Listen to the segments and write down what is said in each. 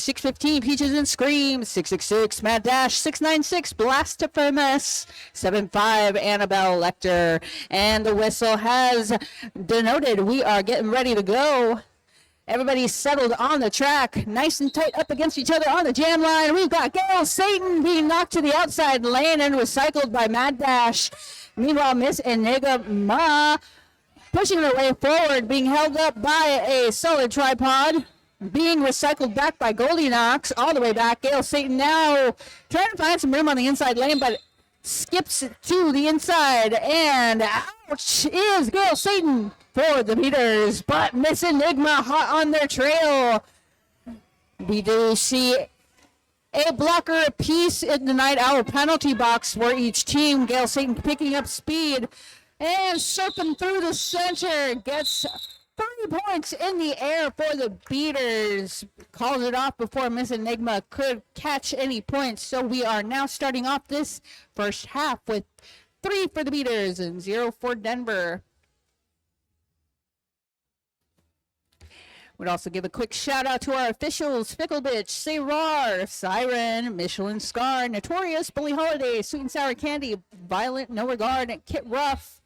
615, Peaches and Scream. 666, Mad Dash. 696, Blasphemous. 75, Annabelle Lecter. And the whistle has denoted we are getting ready to go. Everybody's settled on the track, nice and tight up against each other on the jam line. We've got Gail Satan being knocked to the outside lane and recycled by Mad Dash. Meanwhile, Miss Enigma pushing her way forward, being held up by a solid tripod, being recycled back by Goldilocks all the way back. Gail Satan now trying to find some room on the inside lane, but skips to the inside, and ouch is Gail Satan for the beaters, but Miss Enigma hot on their trail. We do see a blocker apiece in the night owl penalty box for each team. Gail Satan picking up speed and surfing through the center, gets 3 points in the air for the beaters. Calls it off before Miss Enigma could catch any points. So we are now starting off this first half with 3 for the beaters and 0 for Denver. Would also give a quick shout out to our officials: Fickle Bitch, Say Rar, Siren, Michelin Scar, Notorious, Bully Holiday, Sweet and Sour Candy, Violent, No Regard, and Kit Ruff.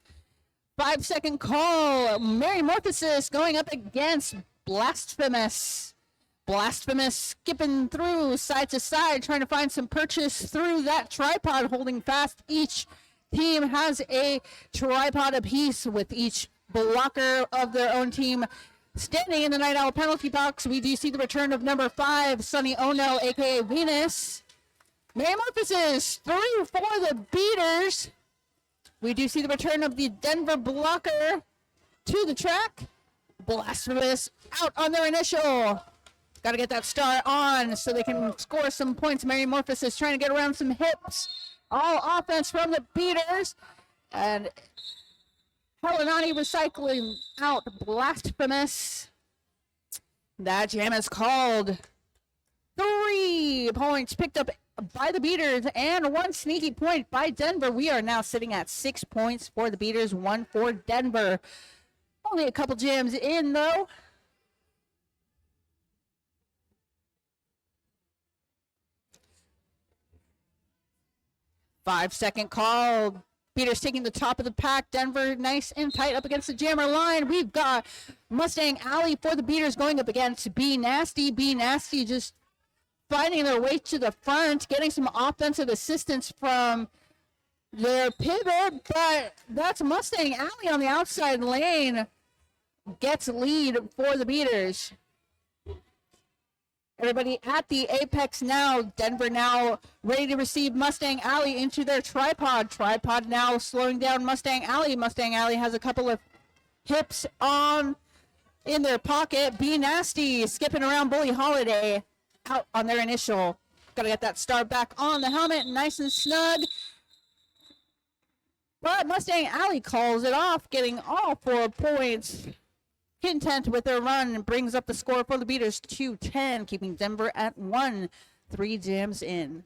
5-second call. Metamorphosis going up against Blasphemous. Blasphemous skipping through side to side, trying to find some purchase through that tripod, holding fast. Each team has a tripod apiece with each blocker of their own team standing in the Night Owl penalty box. We do see the return of number 5, Sunny Ono, aka Venus. Metamorphosis through for the beaters. We do see the return of the Denver blocker to the track. Blasphemous out on their initial. Got to get that star on so they can score some points. Metamorphosis trying to get around some hips. All offense from the beaters. And Helenani recycling out Blasphemous. That jam is called. 3 points picked up by the beaters and 1 sneaky point by Denver. We are now sitting at 6 points for the beaters, 1 for Denver. Only a couple jams in though. Five-second call. Beaters taking the top of the pack. Denver nice and tight up against the jammer line. We've got Mustang Alley for the beaters going up against Be Nasty. Be Nasty just finding their way to the front, getting some offensive assistance from their pivot, but that's Mustang Alley on the outside lane. Gets lead for the beaters. Everybody at the apex now. Denver now ready to receive Mustang Alley into their tripod. Tripod now slowing down Mustang Alley. Mustang Alley has a couple of hips on in their pocket. Be Nasty skipping around Bully Holiday out on their initial. Got to get that star back on the helmet, nice and snug. But Mustang Alley calls it off, getting all 4 points. Content with their run and brings up the score for the beaters to 10, keeping Denver at 1. 3 jams in.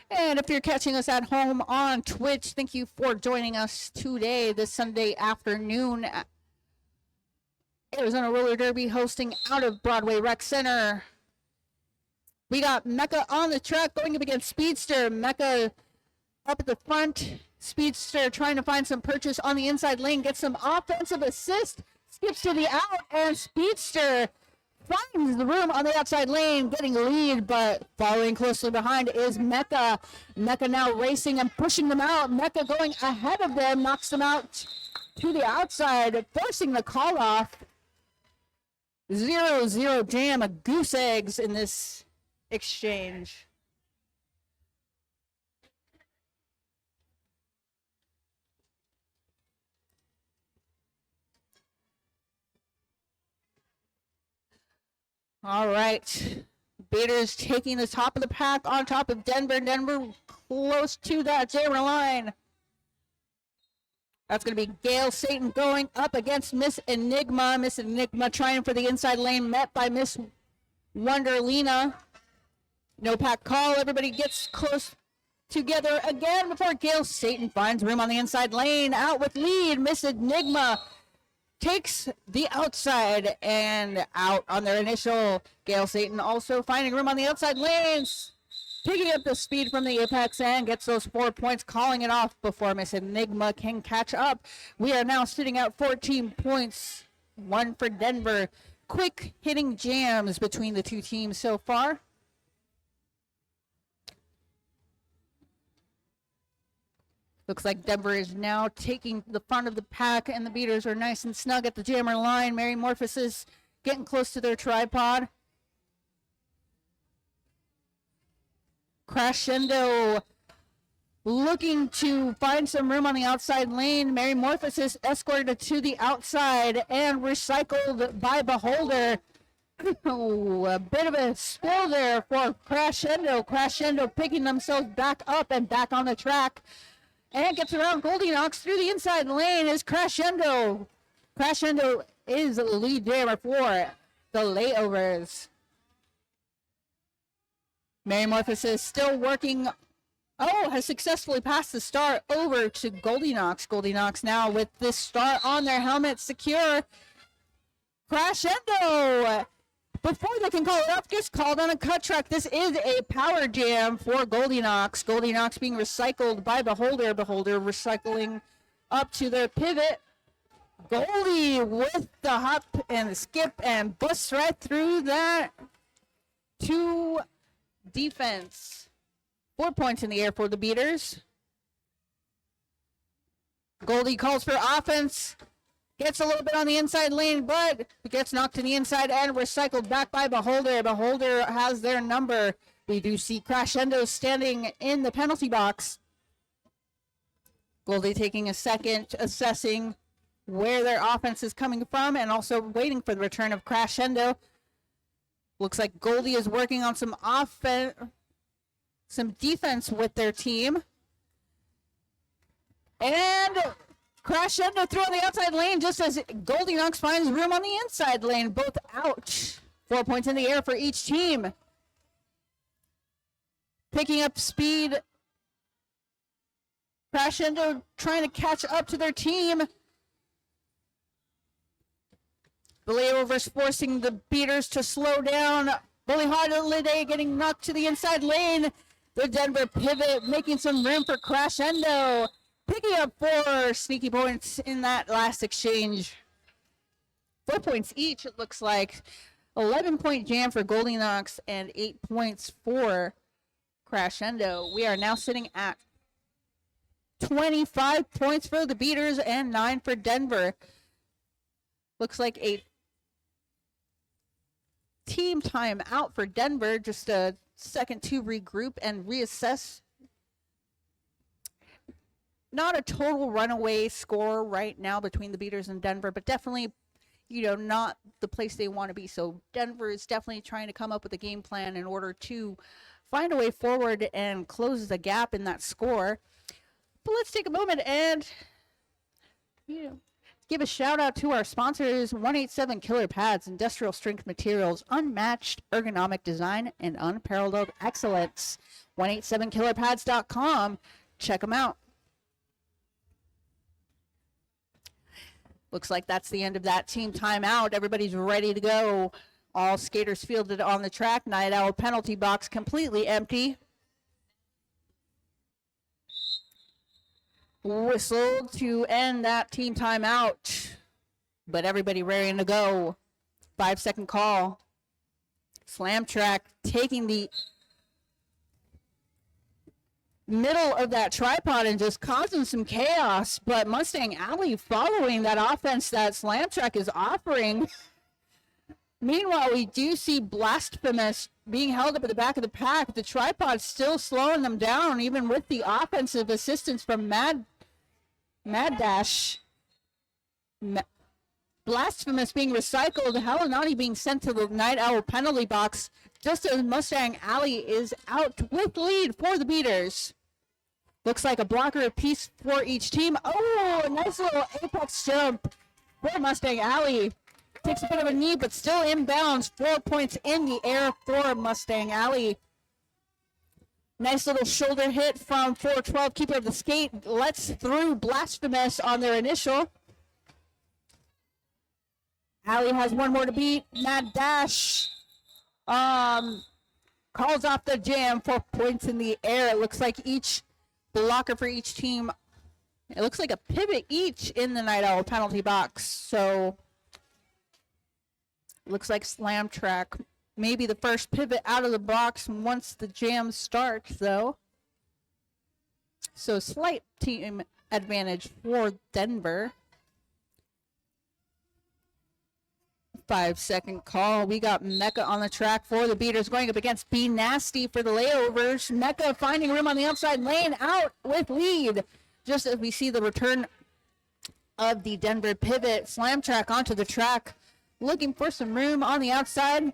And if you're catching us at home on Twitch, thank you for joining us today, this Sunday afternoon. Arizona Roller Derby hosting out of Broadway Rec Center. We got Mecca on the track going up against Speedster. Mecca up at the front. Speedster trying to find some purchase on the inside lane, gets some offensive assist, skips to the out, and Speedster finds the room on the outside lane, getting the lead, but following closely behind is Mecca. Mecca now racing and pushing them out. Mecca going ahead of them, knocks them out to the outside, forcing the call off. 0-0 jam, a goose eggs in this exchange. All right, beaters taking the top of the pack on top of Denver. Denver close to that jammer line. That's going to be Gail Satan going up against Miss Enigma. Miss Enigma trying for the inside lane, met by Miss Wonderlina. No pack call. Everybody gets close together again before Gail Satan finds room on the inside lane. Out with lead, Miss Enigma takes the outside and out on their initial. Gail Satan also finding room on the outside lanes, picking up the speed from the apex and gets those 4 points, calling it off before Miss Enigma can catch up. We are now sitting at 14 points, 1 for Denver. Quick hitting jams between the two teams so far. Looks like Denver is now taking the front of the pack, and the beaters are nice and snug at the jammer line. Mary Morphus is getting close to their tripod. Crescendo looking to find some room on the outside lane. Mary Morphus is escorted to the outside and recycled by Beholder. Oh, a bit of a spill there for Crescendo. Crescendo picking themselves back up and back on the track. And gets around Goldilocks through the inside lane is Crescendo. Crescendo is the lead jammer for the Layovers. Mary Morphus is still working. Oh, has successfully passed the start over to Goldilocks. Goldilocks now with this start on their helmet secure. Crescendo, before they can call it up, gets called on a cut track. This is a power jam for Goldilocks. Goldilocks being recycled by Beholder. Beholder recycling up to their pivot. Goldie with the hop and the skip and busts right through that to defense. 4 points in the air for the beaters. Goldie calls for offense. Gets a little bit on the inside lane, but gets knocked to the inside and recycled back by Beholder. Beholder has their number. We do see Crescendo standing in the penalty box. Goldie taking a second, assessing where their offense is coming from and also waiting for the return of Crescendo. Looks like Goldie is working on some offense, some defense with their team. And Crescendo through on the outside lane just as Goldilocks finds room on the inside lane. Both out. 4 points in the air for each team. Picking up speed. Crescendo trying to catch up to their team. The Layovers forcing the beaters to slow down. Bully Holiday getting knocked to the inside lane. The Denver pivot making some room for Crescendo. Picking up 4 sneaky points in that last exchange. 4 points each, it looks like. 11-point jam for Goldilocks and 8 points for Crescendo. We are now sitting at 25 points for the beaters and 9 for Denver. Looks like a team time out for Denver. Just a second to regroup and reassess. Not a total runaway score right now between the beaters and Denver, but definitely, not the place they want to be. So Denver is definitely trying to come up with a game plan in order to find a way forward and close the gap in that score. But let's take a moment and, give a shout out to our sponsors, 187 Killer Pads, industrial strength materials, unmatched ergonomic design, and unparalleled excellence. 187killerpads.com. Check them out. Looks like that's the end of that team timeout. Everybody's ready to go. All skaters fielded on the track. Night Owl penalty box completely empty. Whistled to end that team timeout. But everybody ready to go. 5-second call. Slam track taking the middle of that tripod and just causing some chaos, but Mustang Alley following that offense that Slam Track is offering. Meanwhile, we do see Blasphemous being held up at the back of the pack. The tripod still slowing them down, even with the offensive assistance from Mad Dash. Blasphemous being recycled. Halinati being sent to the Night Owl penalty box just as Mustang Alley is out with lead for the beaters. Looks like a blocker apiece for each team. Oh, a nice little apex jump for Mustang Alley. Takes a bit of a knee, but still inbounds. 4 points in the air for Mustang Alley. Nice little shoulder hit from 412, keeper of the skate. Lets through Blasphemous on their initial. Allie has one more to beat. Mad Dash calls off the jam. 4 points in the air. It looks like each blocker for each team. It looks like a pivot each in the Night Owl penalty box. So looks like Slam Track. Maybe the first pivot out of the box once the jam starts, though. So slight team advantage for Denver. 5-second call. We got Mecca on the track for the beaters going up against Be Nasty for the layovers. Mecca finding room on the outside lane, out with lead. Just as we see the return of the Denver pivot. Slam Track onto the track, looking for some room on the outside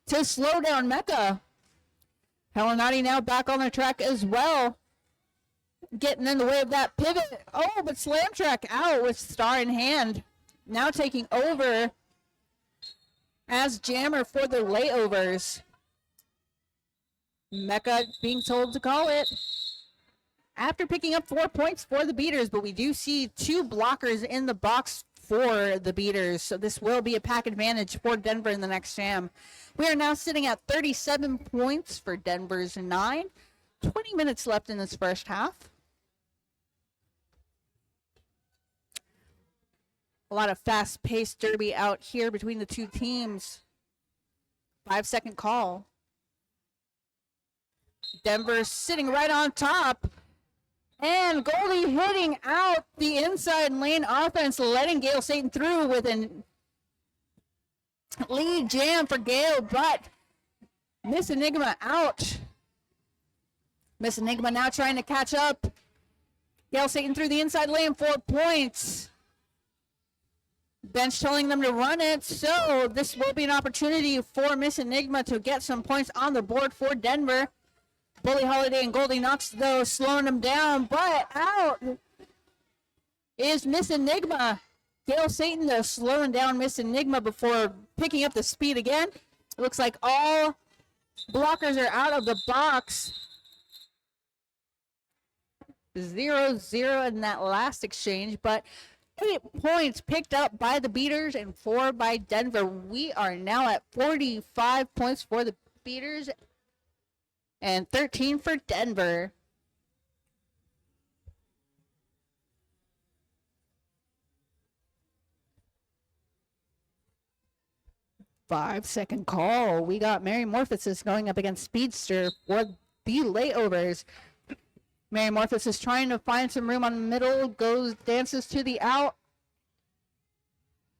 to slow down Mecca. Helenati now back on the track as well, getting in the way of that pivot. Oh, but Slam Track out with Star in hand. Now taking over as jammer for the layovers. Mecca being told to call it after picking up 4 points for the beaters, but we do see 2 blockers in the box for the beaters, so this will be a pack advantage for Denver in the next jam. We are now sitting at 37 points for Denver's 9. 20 minutes left in this first half. A lot of fast-paced derby out here between the two teams. 5-second call. Denver sitting right on top. And Goldie hitting out the inside lane offense, letting Gale Satan through with a lead jam for Gale, but Miss Enigma out. Miss Enigma now trying to catch up. Gale Satan through the inside lane, 4 points. Bench telling them to run it, so this will be an opportunity for Miss Enigma to get some points on the board for Denver. Bully Holiday and Goldie Knox, though, slowing them down, but out is Miss Enigma. Gale Satan, though, slowing down Miss Enigma before picking up the speed again. It looks like all blockers are out of the box. 0-0 in that last exchange, but 8 points picked up by the beaters and 4 by Denver. We are now at 45 points for the beaters and 13 for Denver. Five-second call. We got Mary Morphosis going up against Speedster for the layovers. Mary Morphosis trying to find some room on the middle, dances to the out.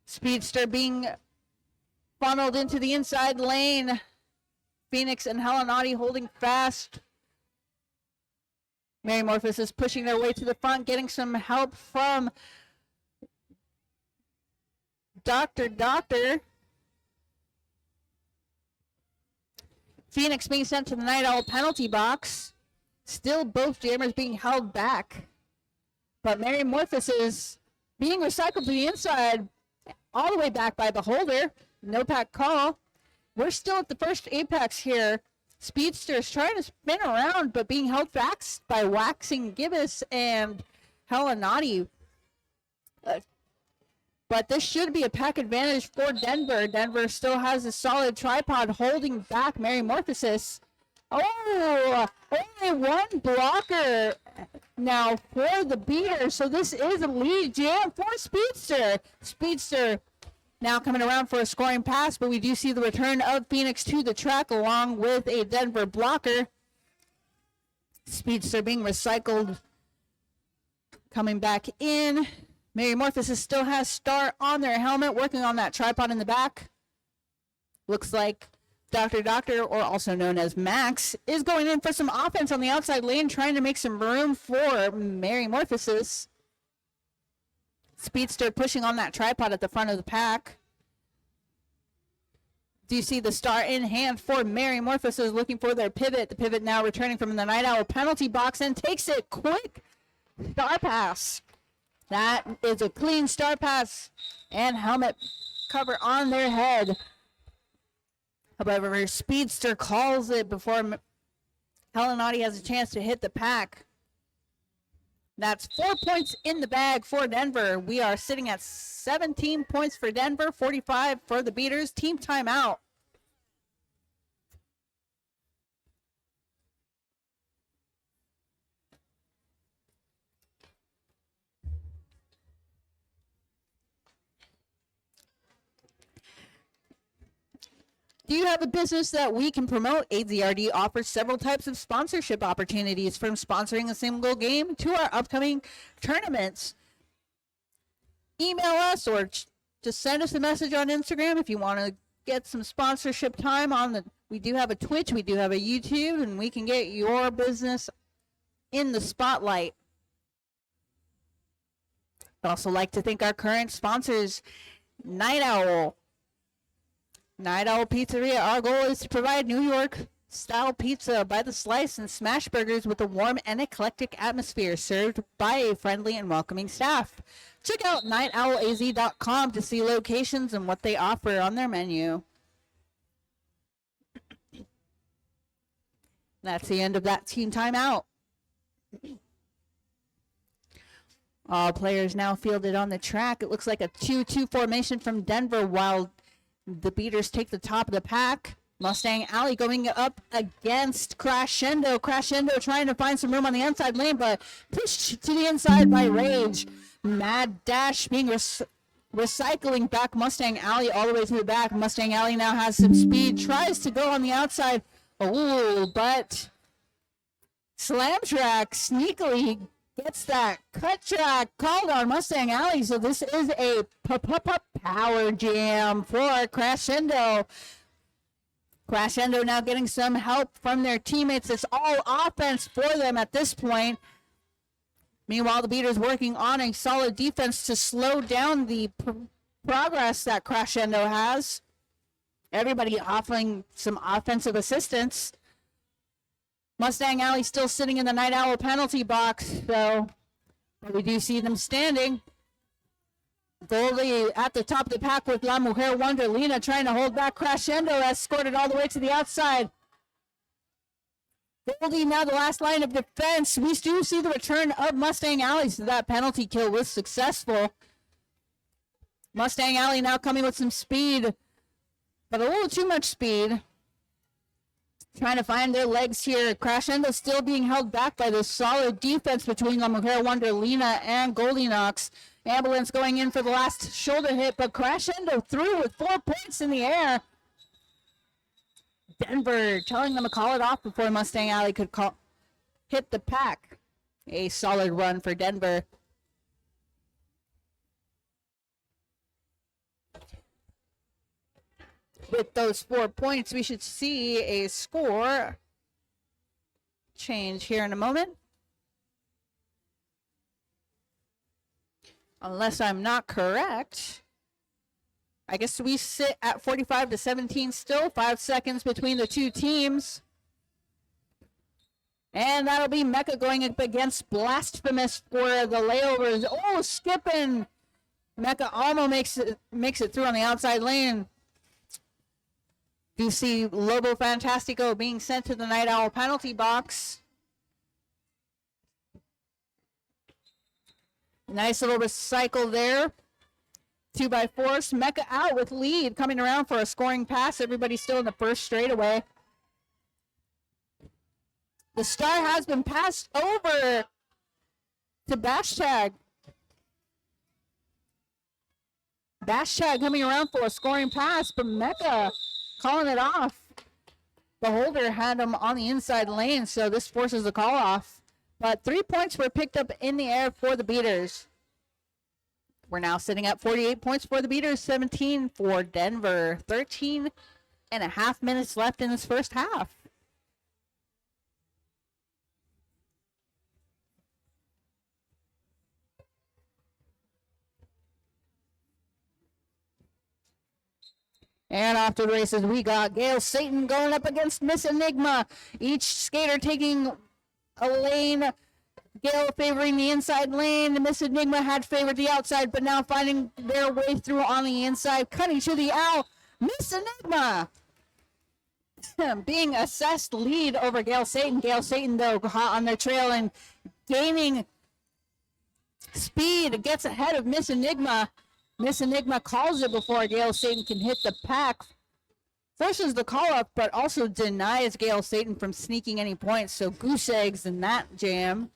Speedster being funneled into the inside lane. Phoenix and Helenati holding fast. Mary Morphosis pushing their way to the front, getting some help from Dr. Phoenix being sent to the Night Owl penalty box. Still both jammers being held back. But Mary Morphosis being recycled to the inside, all the way back by Beholder. No pack call. We're still at the first apex here. Speedster's trying to spin around, but being held back by Waxing Gibbous and Helenati. But this should be a pack advantage for Denver. Denver still has a solid tripod holding back Mary Morphosis. Oh, only one blocker now for the beater. So this is a lead jam for Speedster. Speedster now coming around for a scoring pass, but we do see the return of Phoenix to the track along with a Denver blocker. Speedster being recycled, coming back in. Mary Morphosis still has Star on their helmet, working on that tripod in the back. Looks like Dr., or also known as Max, is going in for some offense on the outside lane, trying to make some room for Mary Morphosis. Speedster pushing on that tripod at the front of the pack. Do you see the Star in hand for Mary Morphosis looking for their pivot? The pivot now returning from the Night Owl penalty box and takes it quick. Star pass. That is a clean Star pass and helmet cover on their head. However, Speedster calls it before Helenati has a chance to hit the pack. That's 4 points in the bag for Denver. We are sitting at 17 points for Denver, 45 for the Beaters. Team timeout. Do you have a business that we can promote? AZRD offers several types of sponsorship opportunities, from sponsoring a single game to our upcoming tournaments. Email us or just send us a message on Instagram if you want to get some sponsorship time on the. We do have a Twitch, we do have a YouTube, and we can get your business in the spotlight. I'd also like to thank our current sponsors, Night Owl. Night Owl Pizzeria. Our goal is to provide New York-style pizza by the slice and smash burgers with a warm and eclectic atmosphere, served by a friendly and welcoming staff. Check out nightowlaz.com to see locations and what they offer on their menu. That's the end of that team timeout. All players now fielded on the track. It looks like a 2-2 formation from Denver, while the Beaters take the top of the pack. Mustang Alley going up against Crescendo. Crescendo trying to find some room on the inside lane, but pushed to the inside by Rage. Mad Dash being recycling back Mustang Alley all the way to the back. Mustang Alley now has some speed, tries to go on the outside. Oh, but Slam Track sneakily gets that cut track called on Mustang Alley. So this is a power jam for Crescendo. Crescendo now getting some help from their teammates. It's all offense for them at this point. Meanwhile, the Beaters working on a solid defense to slow down the progress that Crescendo has. Everybody offering some offensive assistance. Mustang Alley still sitting in the Night Owl penalty box, so we do see them standing. Goldie at the top of the pack with La Mujer Wonderlina trying to hold back Crescendo, escorted all the way to the outside. Goldie now the last line of defense. We do see the return of Mustang Alley, so that penalty kill was successful. Mustang Alley now coming with some speed, but a little too much speed. Trying to find their legs here. Crescendo still being held back by the solid defense between La Mujer Wonderlina and Goldilocks. Ambulance going in for the last shoulder hit, but Crescendo through with 4 points in the air. Denver telling them to call it off before Mustang Alley could hit the pack. A solid run for Denver. With those 4 points, we should see a score change here in a moment. Unless I'm not correct. I guess we sit at 45-17 still. 5 seconds between the two teams. And that'll be Mecca going up against Blasphemous for the Layovers. Oh, skipping. Mecca almost makes it through on the outside lane. You see Lobo Fantastico being sent to the Night Owl penalty box. Nice little recycle there. 2x4. Mecca out with lead, coming around for a scoring pass. Everybody's still in the first straightaway. The star has been passed over to Bashtag. Bashtag coming around for a scoring pass, but Mecca calling it off. The holder had him on the inside lane, so this forces a call off. But 3 points were picked up in the air for the Beaters. We're now sitting at 48 points for the Beaters, 17 for Denver. 13 and a half minutes left in this first half. And off to the races, we got Gail Satan going up against Miss Enigma. Each skater taking a lane. Gail favoring the inside lane. Miss Enigma had favored the outside, but now finding their way through on the inside. Cutting to the owl. Miss Enigma being assessed lead over Gale Satan. Gale Satan, though, hot on their trail and gaining speed, gets ahead of Miss Enigma. Miss Enigma calls it before Gale Satan can hit the pack. Forces the call up, but also denies Gale Satan from sneaking any points. So goose eggs in that jam.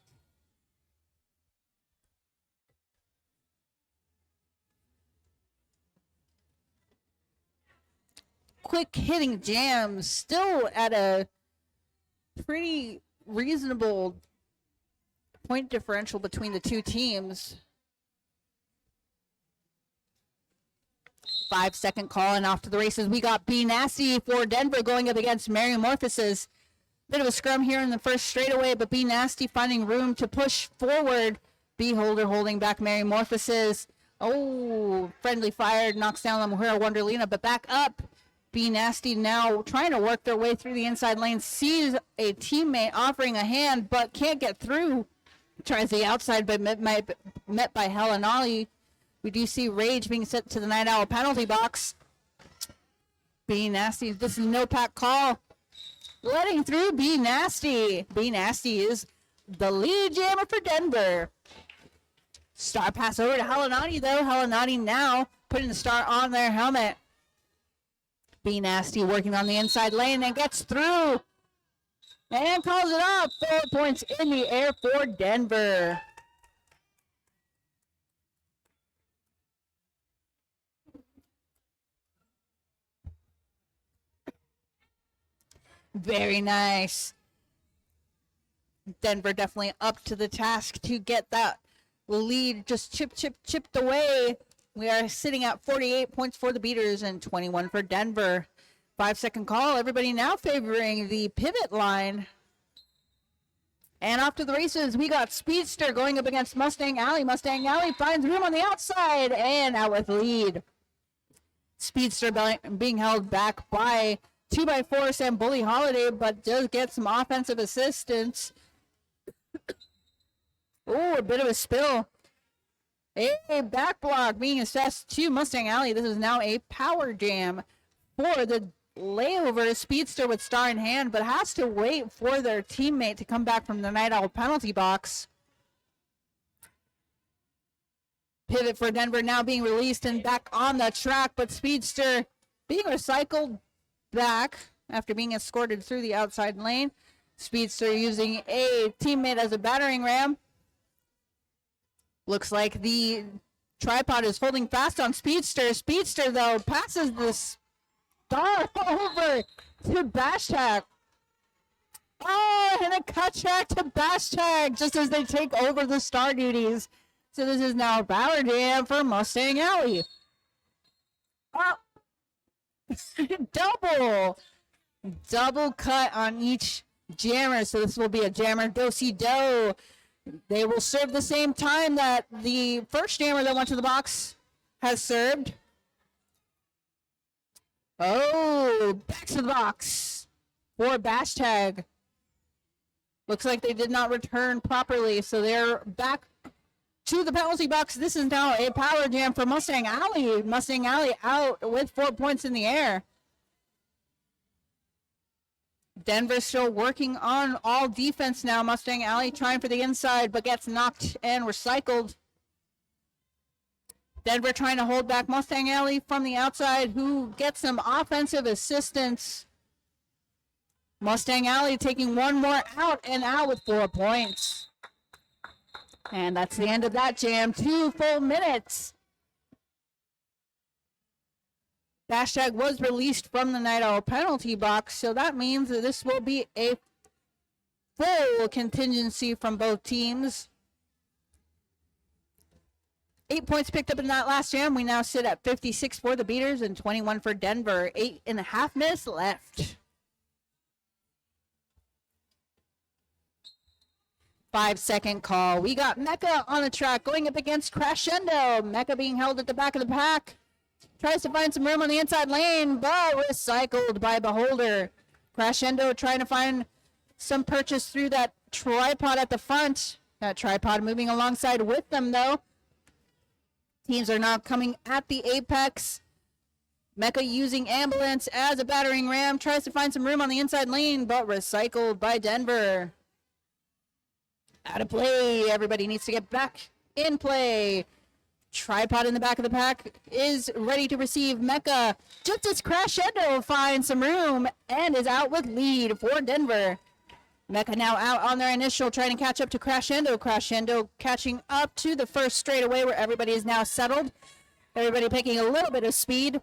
Quick hitting jams, still at a pretty reasonable point differential between the two teams. 5-second call and off to the races. We got B Nasty for Denver going up against Metamorphosis. Bit of a scrum here in the first straightaway, but B Nasty finding room to push forward. Beholder holding back Metamorphosis. Oh, friendly fire knocks down La Mujer Wonderlina, but back up. B Nasty now trying to work their way through the inside lane. Sees a teammate offering a hand, but can't get through. Tries the outside, but met by Helen Ollie. We do see Rage being sent to the Night Owl penalty box. B Nasty, this is no pack call. Letting through B Nasty. B Nasty is the lead jammer for Denver. Star pass over to Helenati, though. Helenati now putting the star on their helmet. B Nasty working on the inside lane and gets through. And calls it up. 4 points in the air for Denver. Very nice. Denver definitely up to the task to get that lead just chipped away. We are sitting at 48 points for the Beaters and 21 for Denver. 5-second call. Everybody now favoring the pivot line. And off to the races, we got Speedster going up against Mustang Alley. Mustang Alley finds room on the outside and out with lead. Speedster being held back by 2x4 and Bully Holiday, but does get some offensive assistance. Oh, a bit of a spill. A back block being assessed to Mustang Alley. This is now a power jam for the Layovers. Speedster with star in hand, but has to wait for their teammate to come back from the Night Owl penalty box. Pivot for Denver now being released and back on the track, but Speedster being recycled back after being escorted through the outside lane. Speedster using a teammate as a battering ram. Looks like the tripod is holding fast on Speedster. Speedster, though, passes the star over to Bashtag. Oh, and a cut track to Bashtag just as they take over the star duties. So this is now a power jam for Mustang Alley. Oh. Double cut on each jammer, so this will be a jammer do-si-do. They will serve the same time that the first jammer that went to the box has served. Oh, back to the box for Bashtag. Looks like they did not return properly, so they're back to the penalty box. This is now a power jam for Mustang Alley. Mustang Alley out with 4 points in the air. Denver still working on all defense now. Mustang Alley trying for the inside, but gets knocked and recycled. Denver trying to hold back Mustang Alley from the outside, who gets some offensive assistance. Mustang Alley taking one more out and out with 4 points. And that's the end of that jam. 2 full minutes. Hashtag was released from the Night Owl penalty box, so that means that this will be a full contingency from both teams. 8 points picked up in that last jam. We now sit at 56 for the Beaters and 21 for Denver. 8.5 minutes left. 5-second call. We got Mecha on the track going up against Crescendo. Mecha being held at the back of the pack. Tries to find some room on the inside lane, but recycled by Beholder. Crescendo trying to find some purchase through that tripod at the front. That tripod moving alongside with them, though. Teams are now coming at the apex. Mecca using ambulance as a battering ram, tries to find some room on the inside lane, but recycled by Denver. Out of play. Everybody needs to get back in play. Tripod in the back of the pack is ready to receive Mecca. Just as Crescendo finds some room and is out with lead for Denver. Mecca now out on their initial, trying to catch up to Crescendo. Crescendo catching up to the first straightaway where everybody is now settled. Everybody picking a little bit of speed.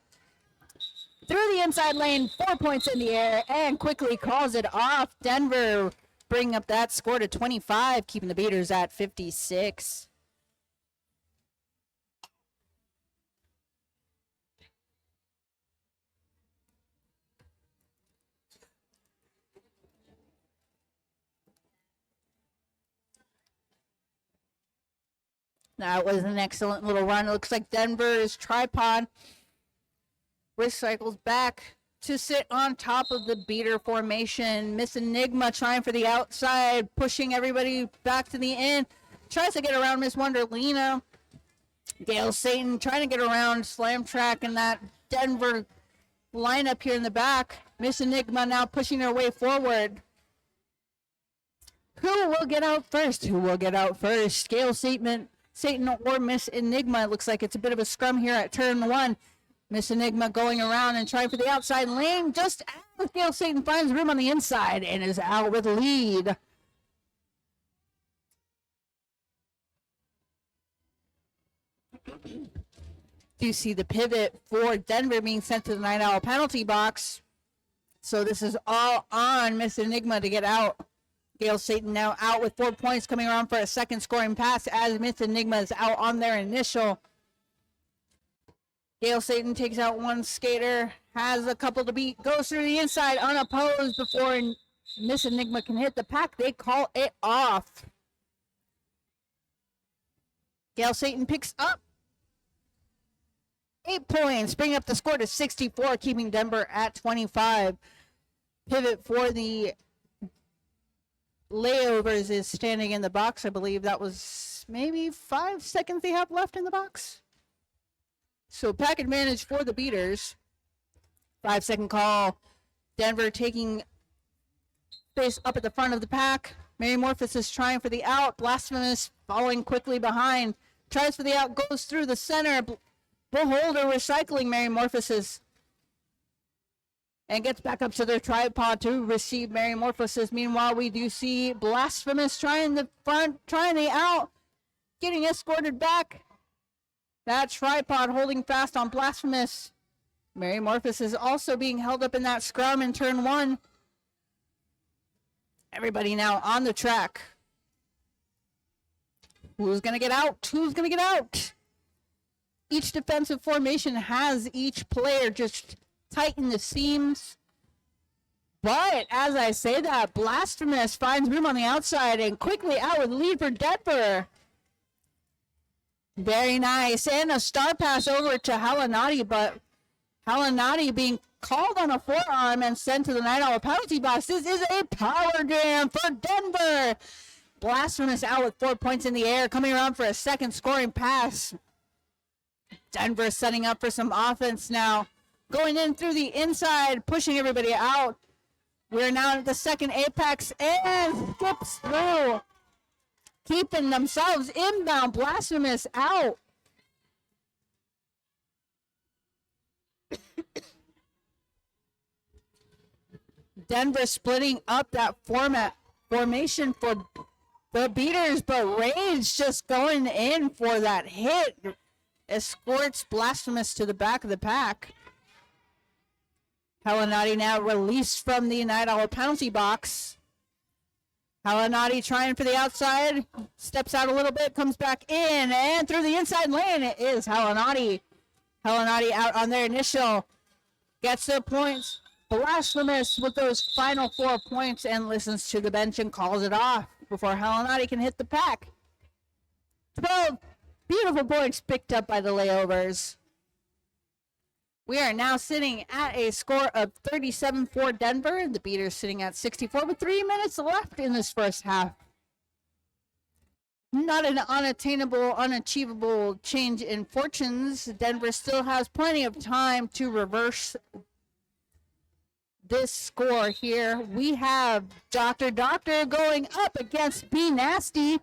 Through the inside lane, 4 points in the air, and quickly calls it off. Denver bringing up that score to 25, keeping the beaters at 56. That was an excellent little run. It looks like Denver's Tripod recycles back to sit on top of the beater formation. Miss Enigma trying for the outside, pushing everybody back to the end. Tries to get around Miss Wonderlina. Gail Satan trying to get around Slam Track and that Denver lineup here in the back. Miss Enigma now pushing her way forward. Who will get out first? Who will get out first? Gail Satan or Miss Enigma. It looks like it's a bit of a scrum here at turn one. Miss Enigma going around and trying for the outside lane. Just as Gail Satan finds room on the inside and is out with lead. You see the pivot for Denver being sent to the 9-hour penalty box. So this is all on Miss Enigma to get out. Gail Satan now out with 4 points, coming around for a second scoring pass as Miss Enigma is out on their initial. Gail Satan takes out one skater, has a couple to beat, goes through the inside unopposed before Miss Enigma can hit the pack. They call it off. Gail Satan picks up 8 points, bringing up the score to 64, keeping Denver at 25. Pivot for the Layovers is standing in the box. I believe that was maybe 5 seconds they have left in the box. So pack advantage for the beaters. 5-second call. Denver taking space up at the front of the pack. Mary Morphus is trying for the out. Blasphemous following quickly behind. Tries for the out, goes through the center. Beholder recycling Mary Morphus's. And gets back up to their tripod to receive Mary Morphos's. Meanwhile, we do see Blasphemous trying the front, trying the out, getting escorted back. That tripod holding fast on Blasphemous. Mary Morphos is also being held up in that scrum in turn one. Everybody now on the track. Who's going to get out? Who's going to get out? Each defensive formation has each player just tighten the seams. But as I say that, Blasphemous finds room on the outside and quickly out with lead for Denver. Very nice. And a star pass over to Halanati, but Halanati being called on a forearm and sent to the 9-hour penalty box. This is a power jam for Denver. Blasphemous out with 4 points in the air, coming around for a second scoring pass. Denver setting up for some offense now. Going in through the inside, pushing everybody out. We're now at the second apex and skips through. Keeping themselves inbound. Blasphemous out. Denver splitting up that formation for the beaters, but Rage just going in for that hit. Escorts Blasphemous to the back of the pack. Halanati now released from the 9-hour penalty box. Halanati trying for the outside. Steps out a little bit, comes back in, and through the inside lane it is Halanati. Halanati out on their initial. Gets their points. Blasphemous with those final 4 points and listens to the bench and calls it off before Halanati can hit the pack. 12 beautiful points picked up by the Layovers. We are now sitting at a score of 37 for Denver. The beaters sitting at 64 with 3 minutes left in this first half. Not an unattainable, unachievable change in fortunes. Denver still has plenty of time to reverse this score here. We have Dr. Doctor going up against B Nasty.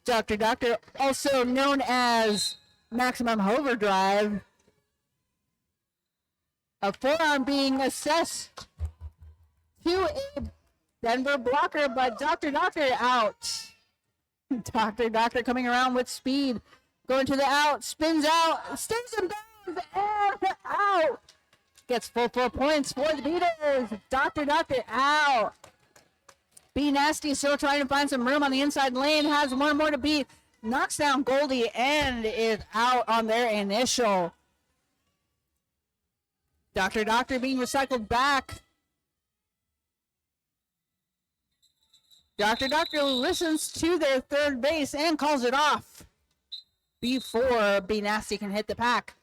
Dr. Doctor, also known as Maximum Overdrive. A forearm being assessed to a Denver blocker, but Dr. Doctor out. Dr. Doctor coming around with speed. Going to the out, spins out, stings and bangs, and out. Gets full 4 points for the Beaters. Dr. Doctor out. B Nasty still trying to find some room on the inside lane. Has one more to beat. Knocks down Goldie and is out on their initial. Dr. Doctor being recycled back. Dr. Doctor listens to their third base and calls it off before B Nasty can hit the pack.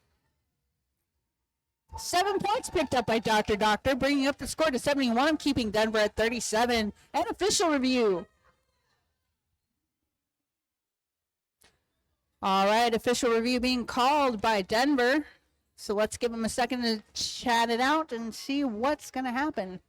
7 points picked up by Dr. Doctor, bringing up the score to 71, keeping Denver at 37. And official review. All right, official review being called by Denver. So let's give them a second to chat it out and see what's going to happen.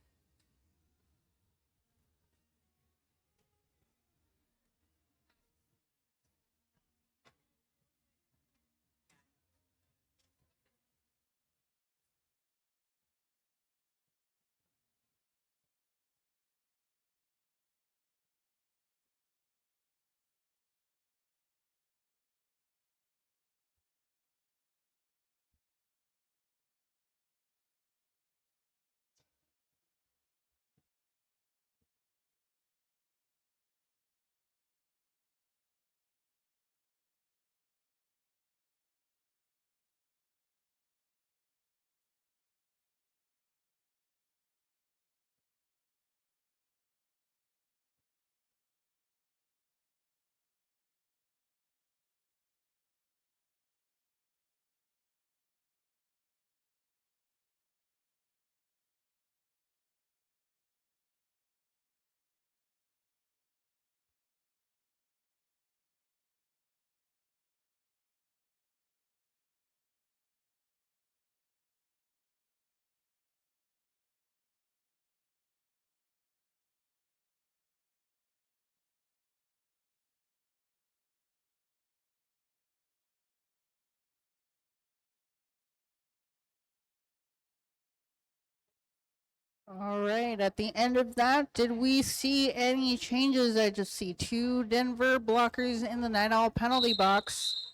All right, at the end of that, did we see any changes? I just see 2 Denver blockers in the Night Owl penalty box.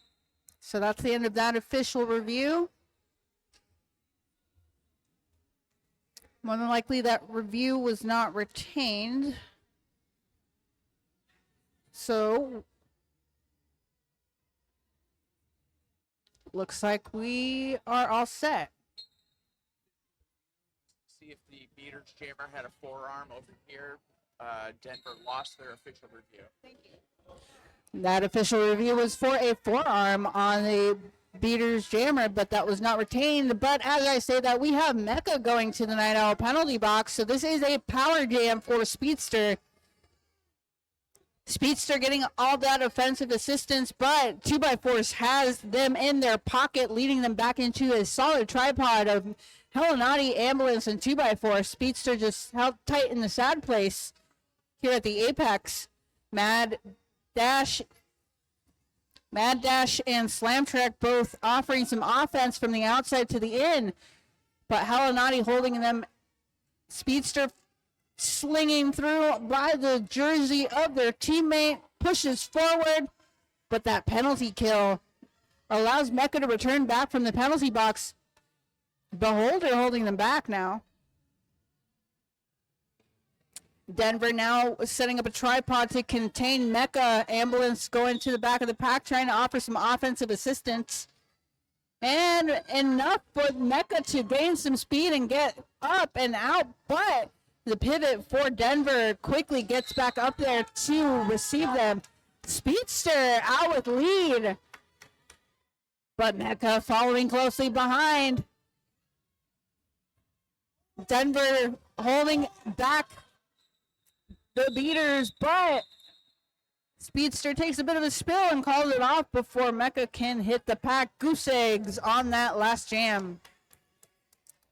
So that's the end of that official review. More than likely that review was not retained. So looks like we are all set. See if the Beaters jammer had a forearm over here. Denver lost their official review. Thank you. That official review was for a forearm on the Beaters jammer, but that was not retained. But as I say that, we have Mecca going to the Night Owl penalty box. So this is a power jam for Speedster. Speedster getting all that offensive assistance, but 2x4 has them in their pocket, leading them back into a solid tripod of Hellenati, Ambulance, and 2x4. Speedster just held tight in the sad place here at the Apex. Mad Dash and Slam Trek both offering some offense from the outside to the in, but Hellenati holding them. Speedster slinging through by the jersey of their teammate, pushes forward, but that penalty kill allows Mecca to return back from the penalty box. Beholder holding them back now. Denver now setting up a tripod to contain Mecca. Ambulance going to the back of the pack, trying to offer some offensive assistance. And enough for Mecca to gain some speed and get up and out, but the pivot for Denver quickly gets back up there to receive them. Speedster out with lead, but Mecca following closely behind. Denver holding back the Beaters, but Speedster takes a bit of a spill and calls it off before Mecca can hit the pack. Goose eggs on that last jam.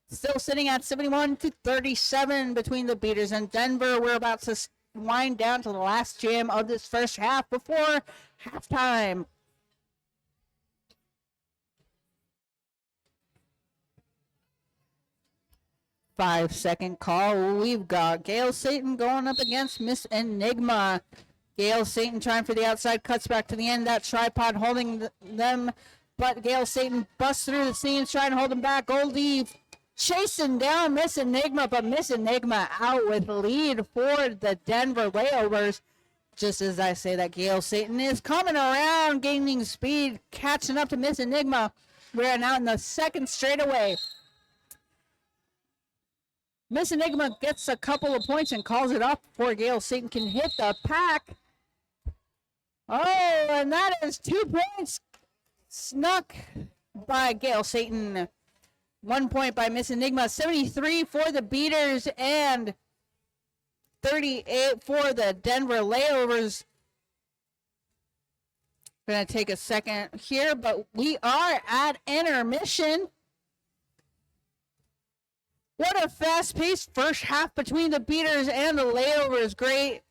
Still sitting at 71-37 between the Beaters and Denver. We're about to wind down to the last jam of this first half before halftime. Five-second call. We've got Gail Satan going up against Miss Enigma. Gail Satan trying for the outside, cuts back to the end. That tripod holding them, but Gail Satan busts through the seams, trying to hold them back. Goldie chasing down Miss Enigma, but Miss Enigma out with lead for the Denver Layovers. Just as I say that, Gail Satan is coming around, gaining speed, catching up to Miss Enigma. We're now in the second straightaway. Miss Enigma gets a couple of points and calls it off before Gail Satan can hit the pack. Oh, and that is 2 points snuck by Gail Satan. 1 point by Miss Enigma. 73 for the Beaters and 38 for the Denver Layovers. Going to take a second here, but we are at intermission. What a fast-paced first half between the Beaters and the Layovers. Great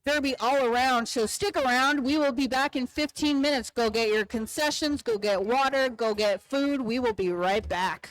derby all around. So stick around. We will be back in 15 minutes. Go get your concessions. Go get water. Go get food. We will be right back.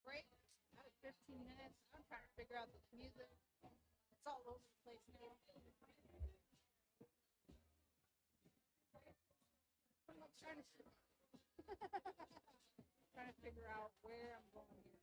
Break out of 15 minutes. I'm trying to figure out the music. It's all over the place now. I'm trying to trying to figure out where I'm going here.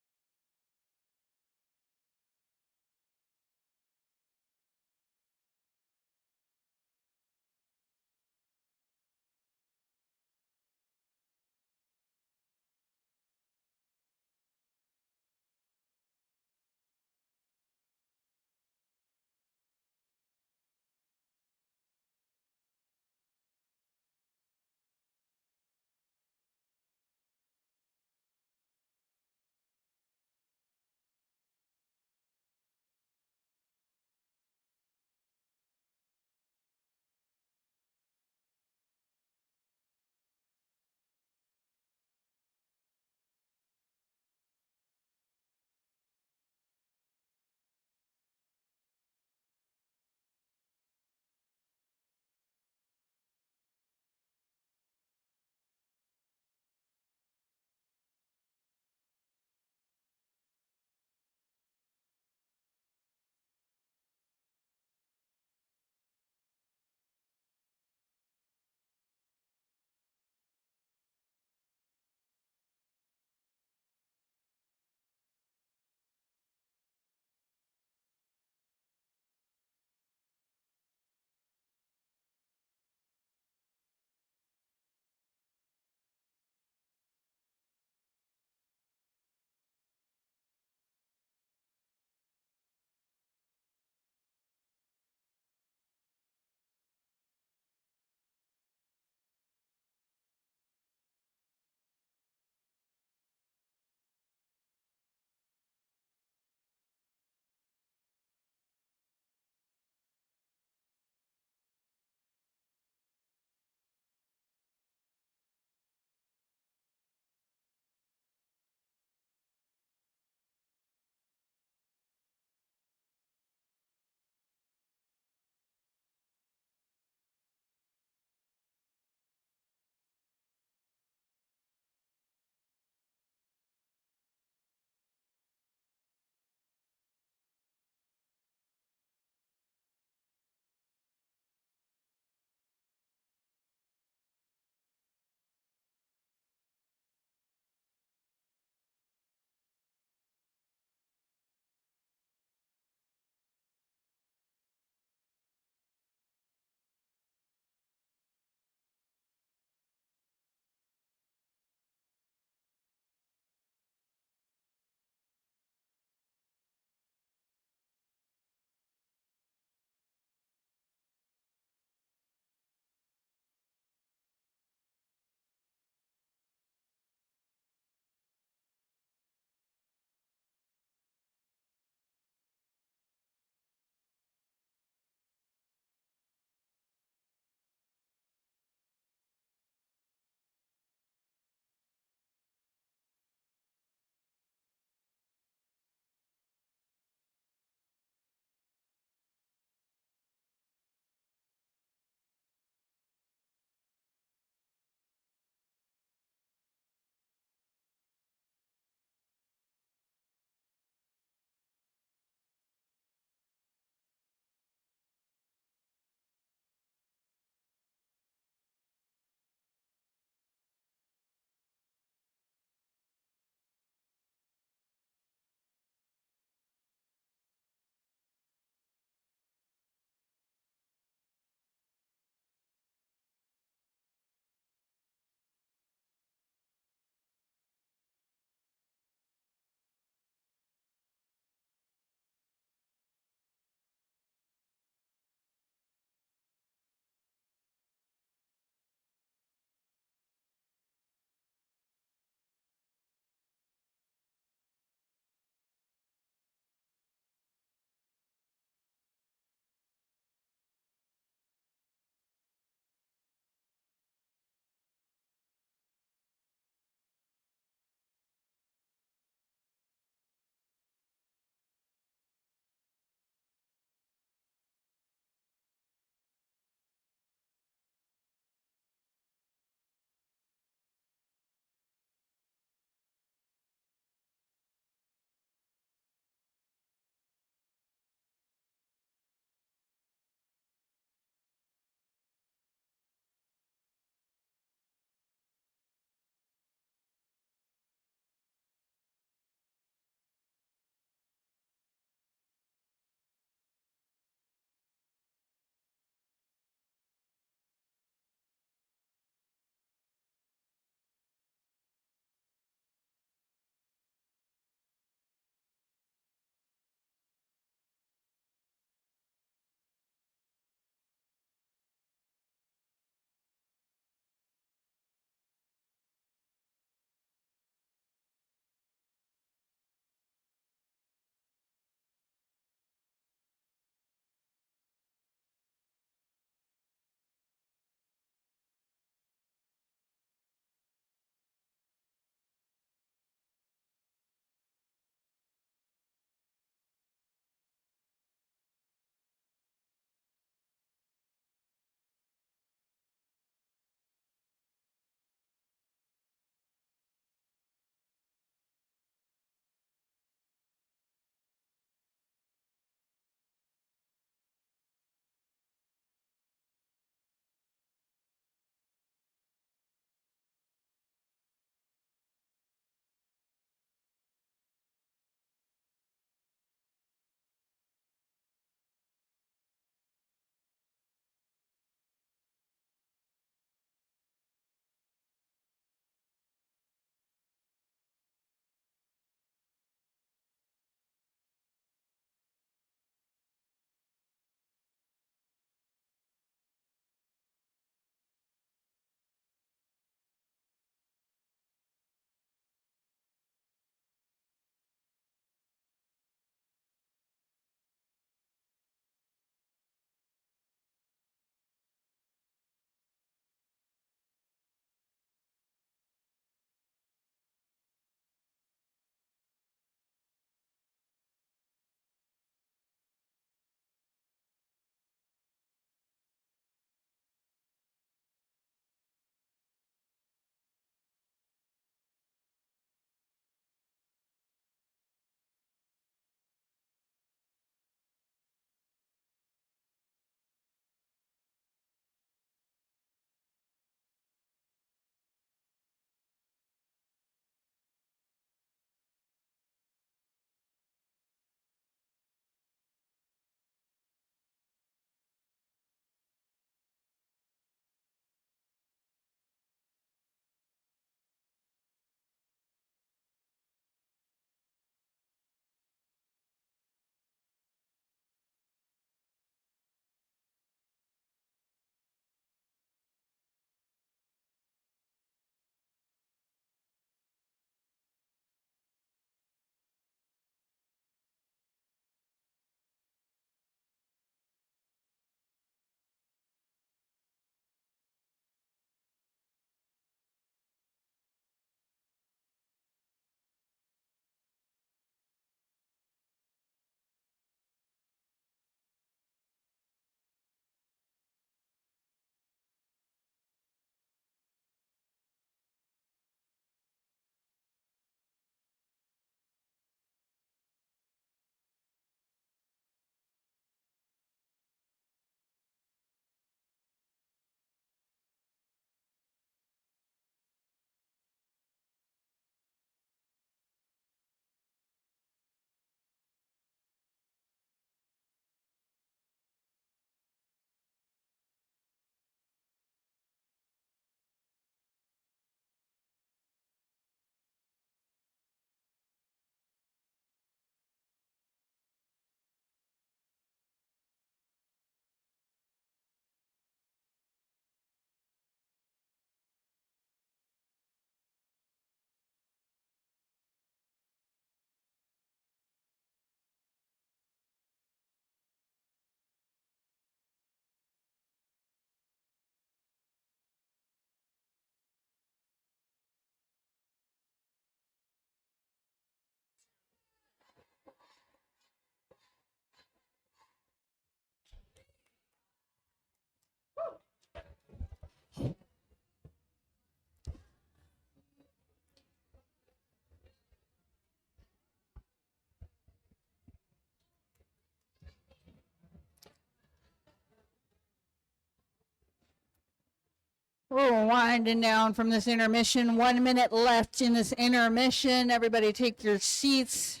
We're winding down from this intermission. 1 minute left in this intermission. Everybody take your seats,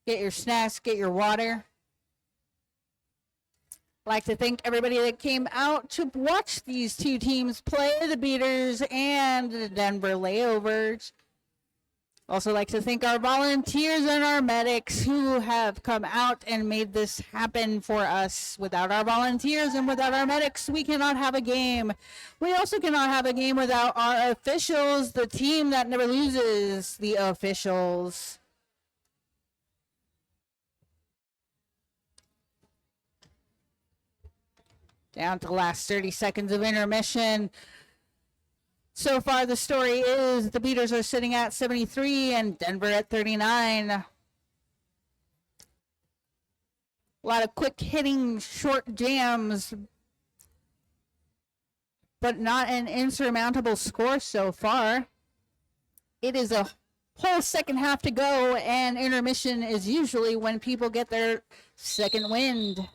get your snacks, get your water. I'd like to thank everybody that came out to watch these two teams play, the Beaters and the Denver Layovers. Also like to thank our volunteers and our medics who have come out and made this happen for us. Without our volunteers and without our medics, we cannot have a game. We also cannot have a game without our officials, the team that never loses, the officials. Down to the last 30 seconds of intermission. So far, the story is the Beaters are sitting at 73 and Denver at 39. A lot of quick hitting, short jams, but not an insurmountable score so far. It is a whole second half to go, and intermission is usually when people get their second wind.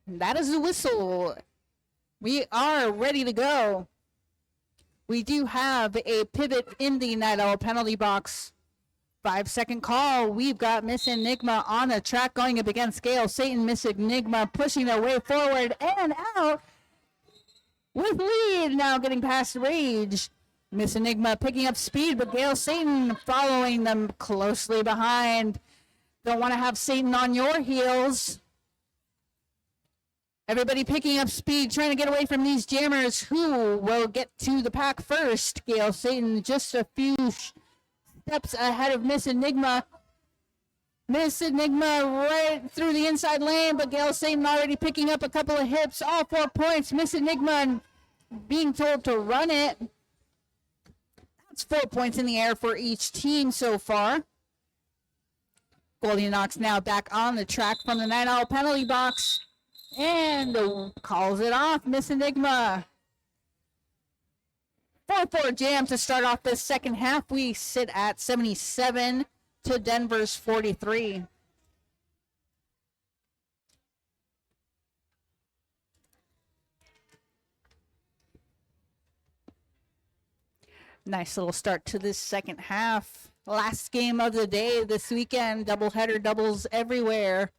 That is the whistle. We are ready to go. We do have a pivot in the Night Owl penalty box. 5-second call. We've got Miss Enigma on the track going up against Gail Satan. Miss Enigma pushing their way forward and out with lead. Now getting past Rage. Miss Enigma picking up speed, but Gail Satan following them closely behind. Don't want to have Satan on your heels. Everybody picking up speed, trying to get away from these jammers. Who will get to the pack first? Gail Satan just a few steps ahead of Miss Enigma. Miss Enigma right through the inside lane, but Gail Satan already picking up a couple of hits. All 4 points. Miss Enigma being told to run it. That's 4 points in the air for each team so far. Goldilocks now back on the track from the Night Owl penalty box. And calls it off, Miss Enigma. 4-4 jam to start off this second half. We sit at 77 to Denver's 43. Nice little start to this second half. Last game of the day this weekend. Doubleheader doubles everywhere.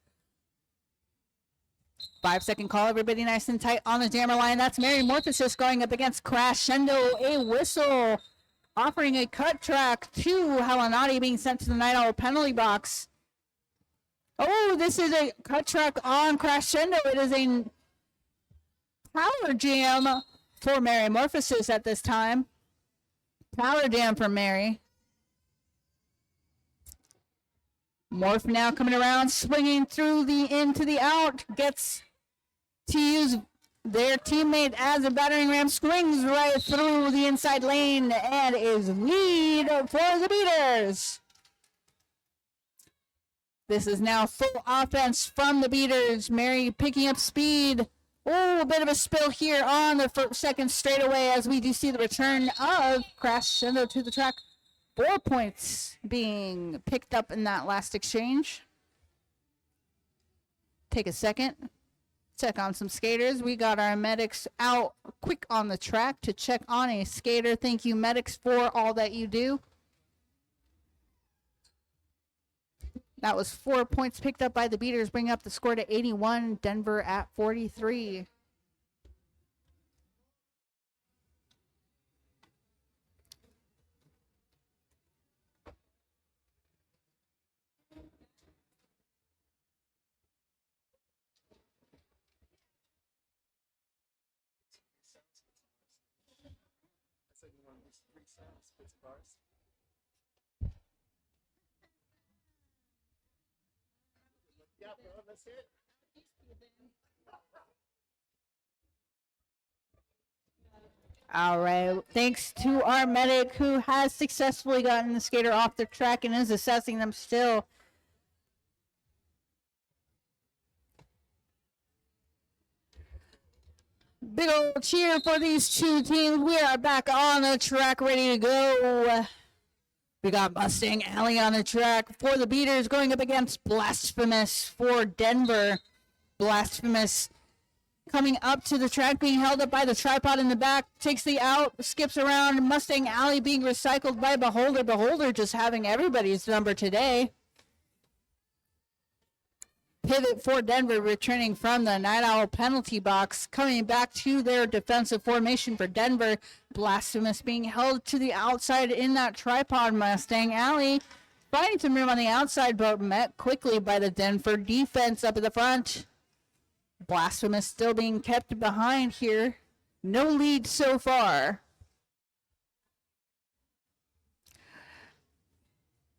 5-second call, everybody nice and tight on the jammer line. That's Mary Morphosis going up against Crescendo. A whistle offering a cut track to Helenati being sent to the Night Owl penalty box. Oh, this is a cut track on Crescendo. It is a power jam for Mary Morphosis at this time. Power jam for Mary. Morph now coming around, swinging through the in to the out, gets to use their teammate as a battering ram, swings right through the inside lane, and is lead for the Beaters. This is now full offense from the Beaters. Mary picking up speed. Oh, a bit of a spill here on the second straightaway as we do see the return of Crescendo to the track. 4 points being picked up in that last exchange. Take a second. Check on some skaters. We got our medics out quick on the track to check on a skater. Thank you, medics, for all that you do. That was 4 points picked up by the Beaters, bringing up the score to 81. Denver at 43. Yeah, bro, that's it. All right. Thanks to our medic who has successfully gotten the skater off the track and is assessing them still. Big old cheer for these two teams. We are back on the track, ready to go. We got Mustang Alley on the track for the Beaters going up against Blasphemous for Denver. Blasphemous coming up to the track, being held up by the tripod in the back, takes the out, skips around. Mustang Alley being recycled by Beholder. Beholder just having everybody's number today. Pivot for Denver, returning from the Night Owl penalty box, coming back to their defensive formation for Denver. Blasphemous being held to the outside in that tripod. Mustang Alley finding some room on the outside, but met quickly by the Denver defense up at the front. Blasphemous still being kept behind here. No lead so far.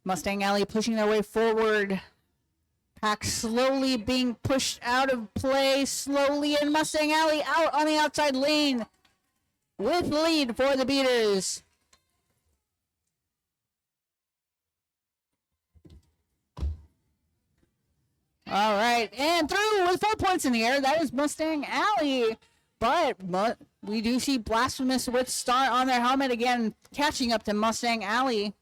Mustang Alley pushing their way forward. Pack slowly being pushed out of play. Slowly, and Mustang Alley out on the outside lane with lead for the Beaters. All right, and through with 4 points in the air. That is Mustang Alley. But we do see Blasphemous with Star on their helmet again, catching up to Mustang Alley.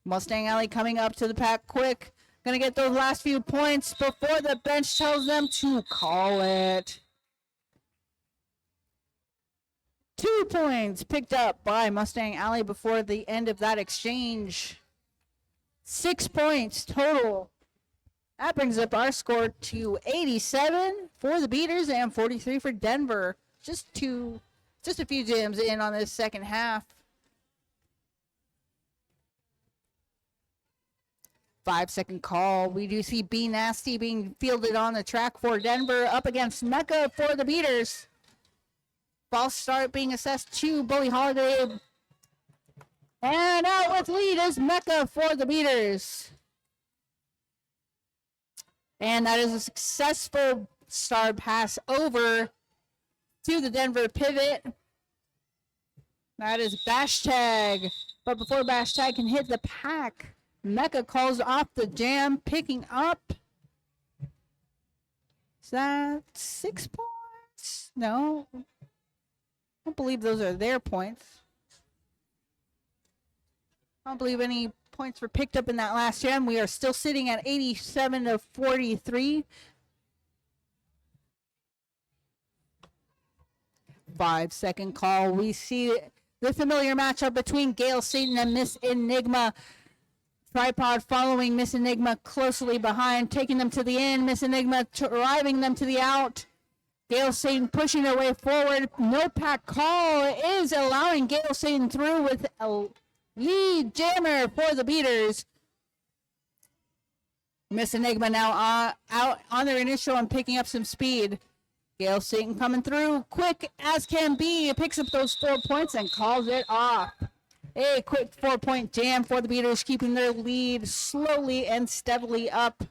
Mustang Alley coming up to the pack quick. Going to get those last few points before the bench tells them to call it. 2 points picked up by Mustang Alley before the end of that exchange. 6 points total. That brings up our score to 87 for the Beaters and 43 for Denver. Just a few jams in on this second half. 5-second call. We do see B Nasty being fielded on the track for Denver up against Mecca for the Beaters. False start being assessed to Bully Holiday. And out with lead is Mecca for the Beaters. And that is a successful star pass over to the Denver pivot. That is Bash Tag. But before Bash Tag can hit the pack, Mecca calls off the jam, picking up. Is that 6 points? No. I don't believe those are their points. I don't believe any points were picked up in that last jam. We are still sitting at 87 to 43. 5-second call. We see the familiar matchup between Gale Satan and Miss Enigma. Tripod following Miss Enigma closely behind, taking them to the end. Miss Enigma driving them to the out. Gale Satan pushing their way forward. No pack call is allowing Gale Satan through with a lead jammer for the Beaters. Miss Enigma now out on their initial and picking up some speed. Gale Satan coming through quick as can be. Picks up those 4 points and calls it off. A quick 4-point jam for the Beaters, keeping their lead slowly and steadily up.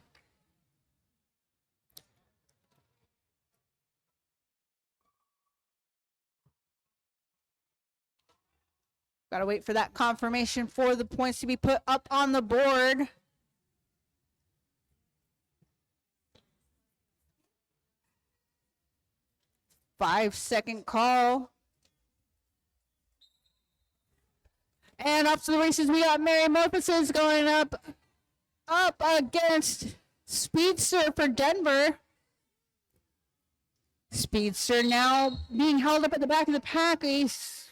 Gotta wait for that confirmation for the points to be put up on the board. Five-second call. And up to the races, we got Metamorphosis going up against Speedster for Denver. Speedster now being held up at the back of the pack. A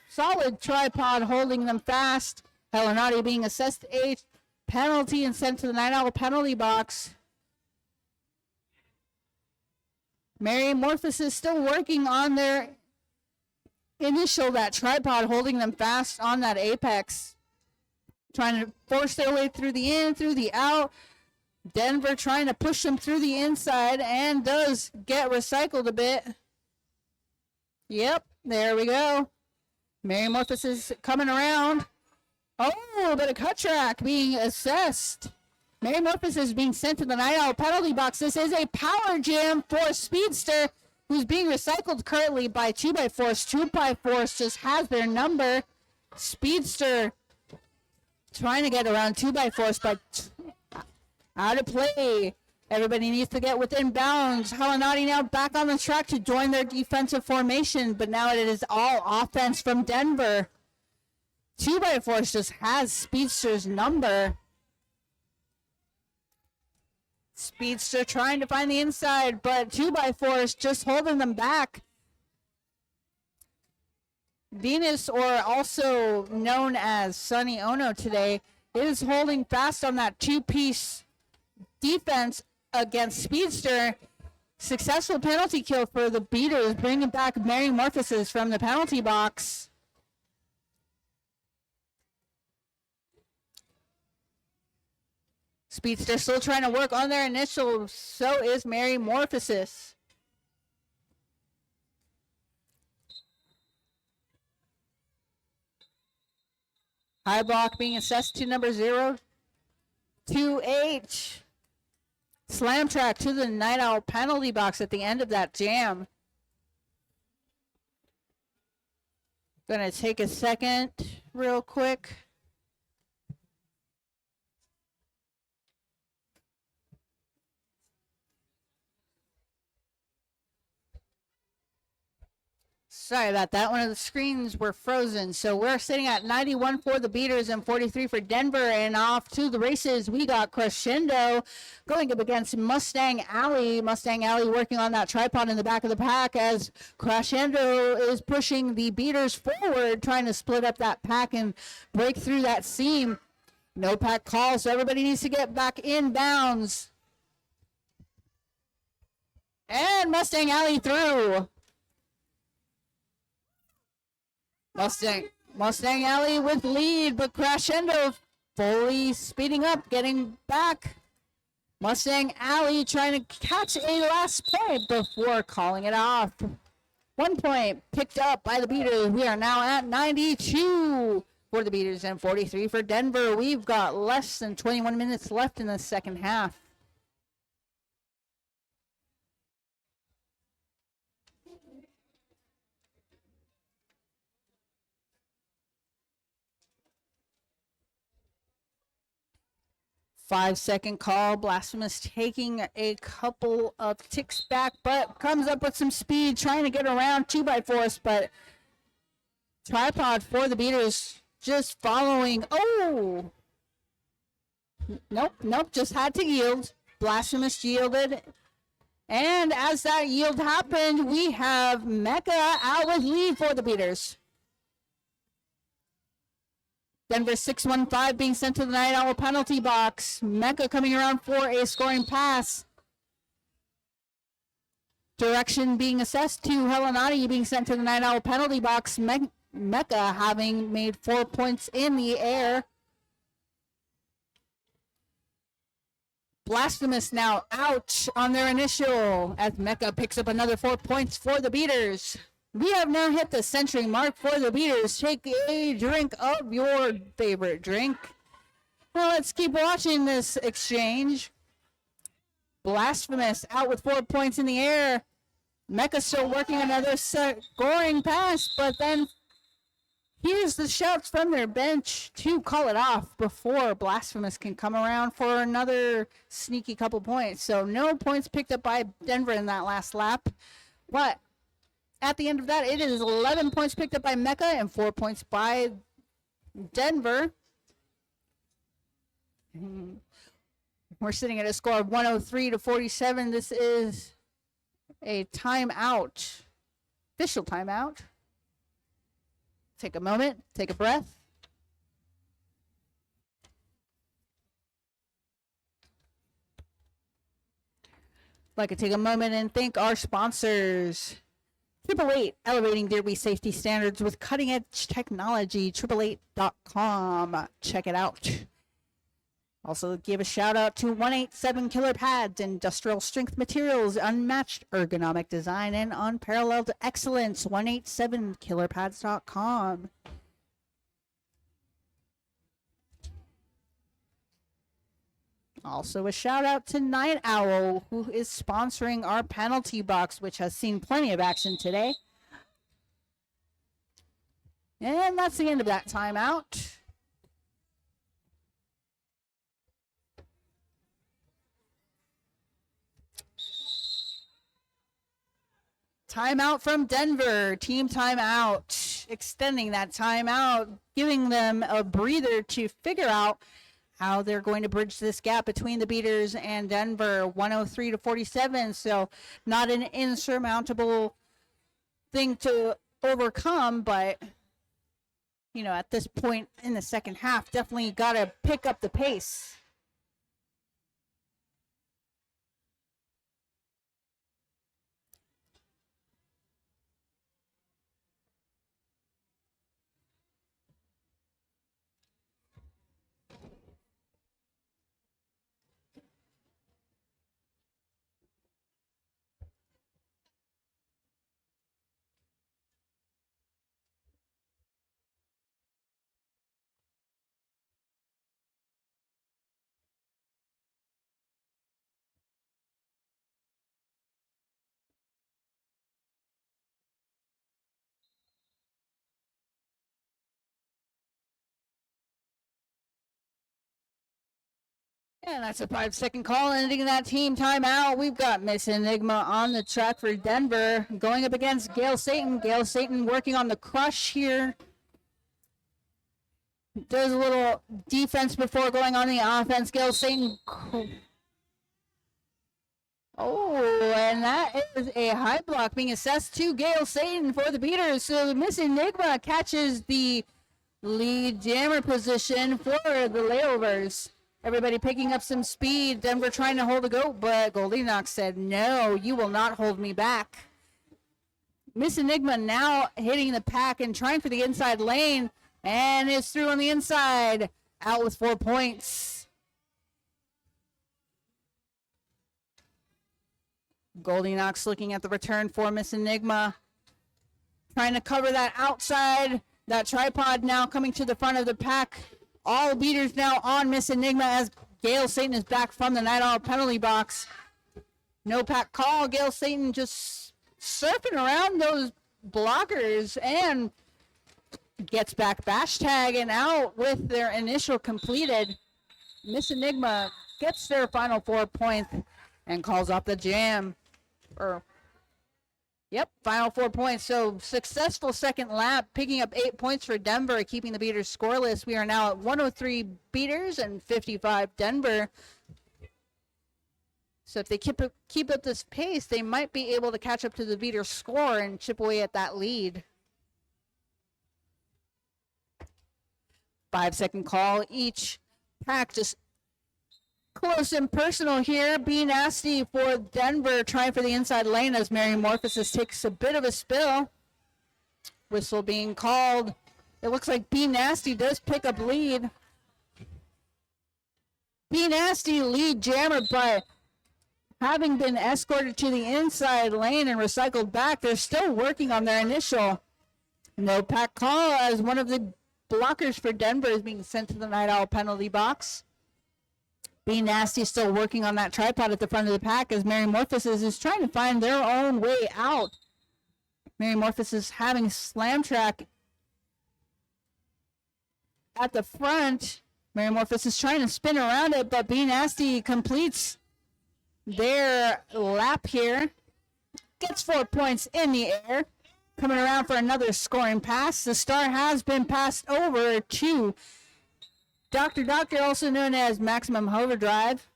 solid tripod holding them fast. Helenati being assessed a penalty and sent to the 9-hour penalty box. Metamorphosis still working on their initial, that tripod holding them fast on that apex. Trying to force their way through the in, through the out. Denver trying to push them through the inside and does get recycled a bit. Yep, there we go. Metamorphosis coming around. Oh, but a cut track being assessed. Metamorphosis being sent to the 9-hour penalty box. This is a power jam for Speedster, who's being recycled currently by 2x4. 2x4 just has their number. Speedster trying to get around 2x4, but out of play. Everybody needs to get within bounds. Helenati now back on the track to join their defensive formation, but now it is all offense from Denver. 2x4 just has Speedster's number. Speedster trying to find the inside, but 2x4 is just holding them back. Venus, or also known as Sonny Ono today, is holding fast on that two-piece defense against Speedster. Successful penalty kill for the Beaters, bringing back Mary Morphosis from the penalty box. Speedster still trying to work on their initials. So is Mary Morphosis. High block being assessed to number 028. Slam track to the Night Owl penalty box at the end of that jam. Gonna take a second real quick. Sorry about that. One of the screens were frozen. So we're sitting at 91 for the Beaters and 43 for Denver. And off to the races, we got Crescendo going up against Mustang Alley. Mustang Alley working on that tripod in the back of the pack as Crescendo is pushing the Beaters forward, trying to split up that pack and break through that seam. No pack call, so everybody needs to get back in bounds. And Mustang Alley through. Mustang Alley with lead, but Crescendo fully speeding up, getting back. Mustang Alley trying to catch a last point before calling it off. 1 point picked up by the Beaters. We are now at 92 for the Beaters and 43 for Denver. We've got less than 21 minutes left in the second half. Five-second call. Blasphemous taking a couple of ticks back, but comes up with some speed, trying to get around 2x4, but tripod for the Beaters just following. Oh! Nope, just had to yield. Blasphemous yielded. And as that yield happened, we have Mecca out with lead for the Beaters. Denver 615 being sent to the Night Owl penalty box. Mecca coming around for a scoring pass. Direction being assessed to Helenati being sent to the Night Owl penalty box. Mecca having made 4 points in the air. Blasphemous now out on their initial as Mecca picks up another 4 points for the Beaters. We have now hit the century mark for the Beaters. Take a drink of your favorite drink. Now let's keep watching this exchange. Blasphemous out with 4 points in the air. Mecca still working another scoring pass, but then here's the shouts from their bench to call it off before Blasphemous can come around for another sneaky couple points. So no points picked up by Denver in that last lap, but at the end of that, it is 11 points picked up by Mecca and 4 points by Denver. We're sitting at a score of 103 to 47. This is a timeout, official timeout. Take a moment, take a breath. I'd like to take a moment and thank our sponsors. 888 elevating derby safety standards with cutting edge technology. 888.com. Check it out. Also give a shout out to 187 Killer Pads, industrial strength materials, unmatched ergonomic design, and unparalleled excellence. 187killerpads.com. Also a shout out to Night Owl, who is sponsoring our penalty box, which has seen plenty of action today. And that's the end of that timeout. Timeout from Denver, team timeout, extending that timeout, giving them a breather to figure out how they're going to bridge this gap between the Beaters and Denver. 103 to 47, so not an insurmountable thing to overcome, but at this point in the second half, definitely got to pick up the pace. And that's a 5-second call ending that team timeout. We've got Miss Enigma on the track for Denver going up against Gail Satan. Gail Satan working on the crush here. Does a little defense before going on the offense. Gail Satan. Oh, and that is a high block being assessed to Gail Satan for the beaters. So Miss Enigma catches the lead jammer position for the Layovers. Everybody picking up some speed. Denver trying to hold a goat, but Goldilocks said, no, you will not hold me back. Miss Enigma now hitting the pack and trying for the inside lane, and is through on the inside, out with 4 points. Goldilocks looking at the return for Miss Enigma, trying to cover that outside. That tripod now coming to the front of the pack. All beaters now on Miss Enigma as Gail Satan is back from the night owl penalty box. No pack call. Gail Satan just surfing around those blockers and gets back bash tag and out with their initial completed. Miss Enigma gets their final 4 points and calls off the jam. Final 4 points. So successful second lap, picking up 8 points for Denver, keeping the beaters scoreless. We are now at 103 beaters and 55 Denver. So if they keep up this pace, they might be able to catch up to the beater score and chip away at that lead. 5-second call each pack, just close and personal here. Be Nasty for Denver, trying for the inside lane as Metamorphosis takes a bit of a spill. Whistle being called. It looks like Be Nasty does pick up lead. Be Nasty lead jammer, but having been escorted to the inside lane and recycled back, they're still working on their initial. No pack call as one of the blockers for Denver is being sent to the night owl penalty box. Be Nasty still working on that tripod at the front of the pack as Metamorphosis is trying to find their own way out. Metamorphosis having slam track at the front. Metamorphosis trying to spin around it, but Be Nasty completes their lap here. Gets 4 points in the air. Coming around for another scoring pass. The star has been passed over to Dr. Doctor, also known as Maximum Overdrive.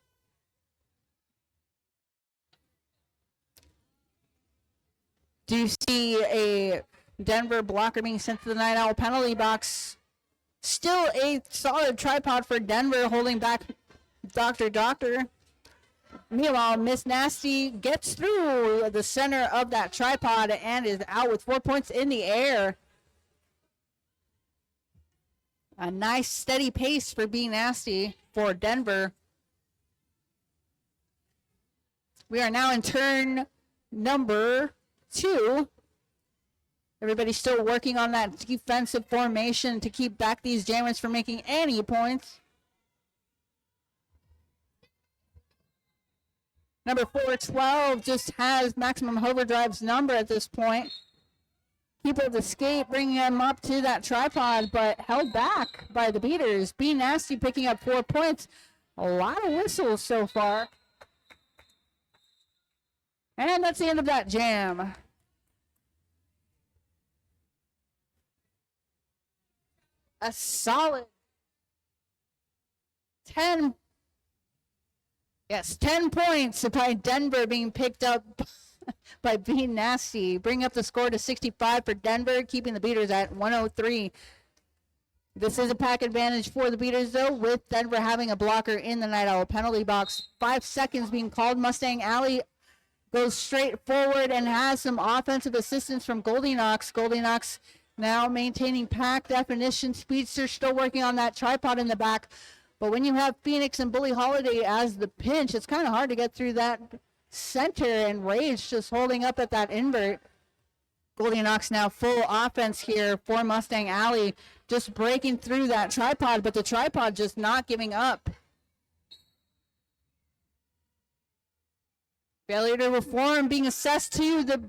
Do you see a Denver blocker being sent to the night owl penalty box? Still a solid tripod for Denver holding back Dr. Doctor. Meanwhile, Miss Nasty gets through the center of that tripod and is out with 4 points in the air. A nice steady pace for Be Nasty for Denver. We are now in turn number 2. Everybody's still working on that defensive formation to keep back these jammers from making any points. Number 412 just has Maximum Overdrive's number at this point. Keeper of the skate bringing him up to that tripod, but held back by the beaters. Be Nasty picking up 4 points. A lot of whistles so far. And that's the end of that jam. A solid 10 points by Denver being picked up by Be Nasty. Bring up the score to 65 for Denver, keeping the beaters at 103. This is a pack advantage for the Beaters, though, with Denver having a blocker in the Night Owl penalty box. 5 seconds being called. Mustang Alley goes straight forward and has some offensive assistance from Goldilocks. Goldilocks now maintaining pack definition. Speedster still working on that tripod in the back. But when you have Phoenix and Bully Holiday as the pinch, it's kind of hard to get through that center, and Rage just holding up at that invert. Goldilocks now full offense here for Mustang Alley, just breaking through that tripod, but the tripod just not giving up. Failure to reform being assessed to the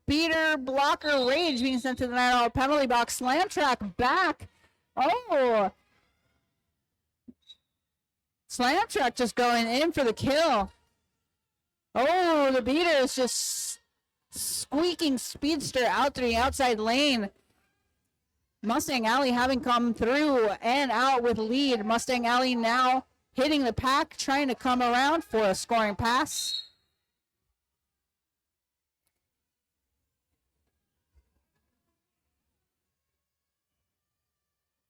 beater blocker. Rage being sent to the Night Owl penalty box. Slam track back. Oh. Slam track just going in for the kill. Oh, the beater is just squeaking Speedster out to the outside lane. Mustang Alley having come through and out with lead. Mustang Alley now hitting the pack, trying to come around for a scoring pass.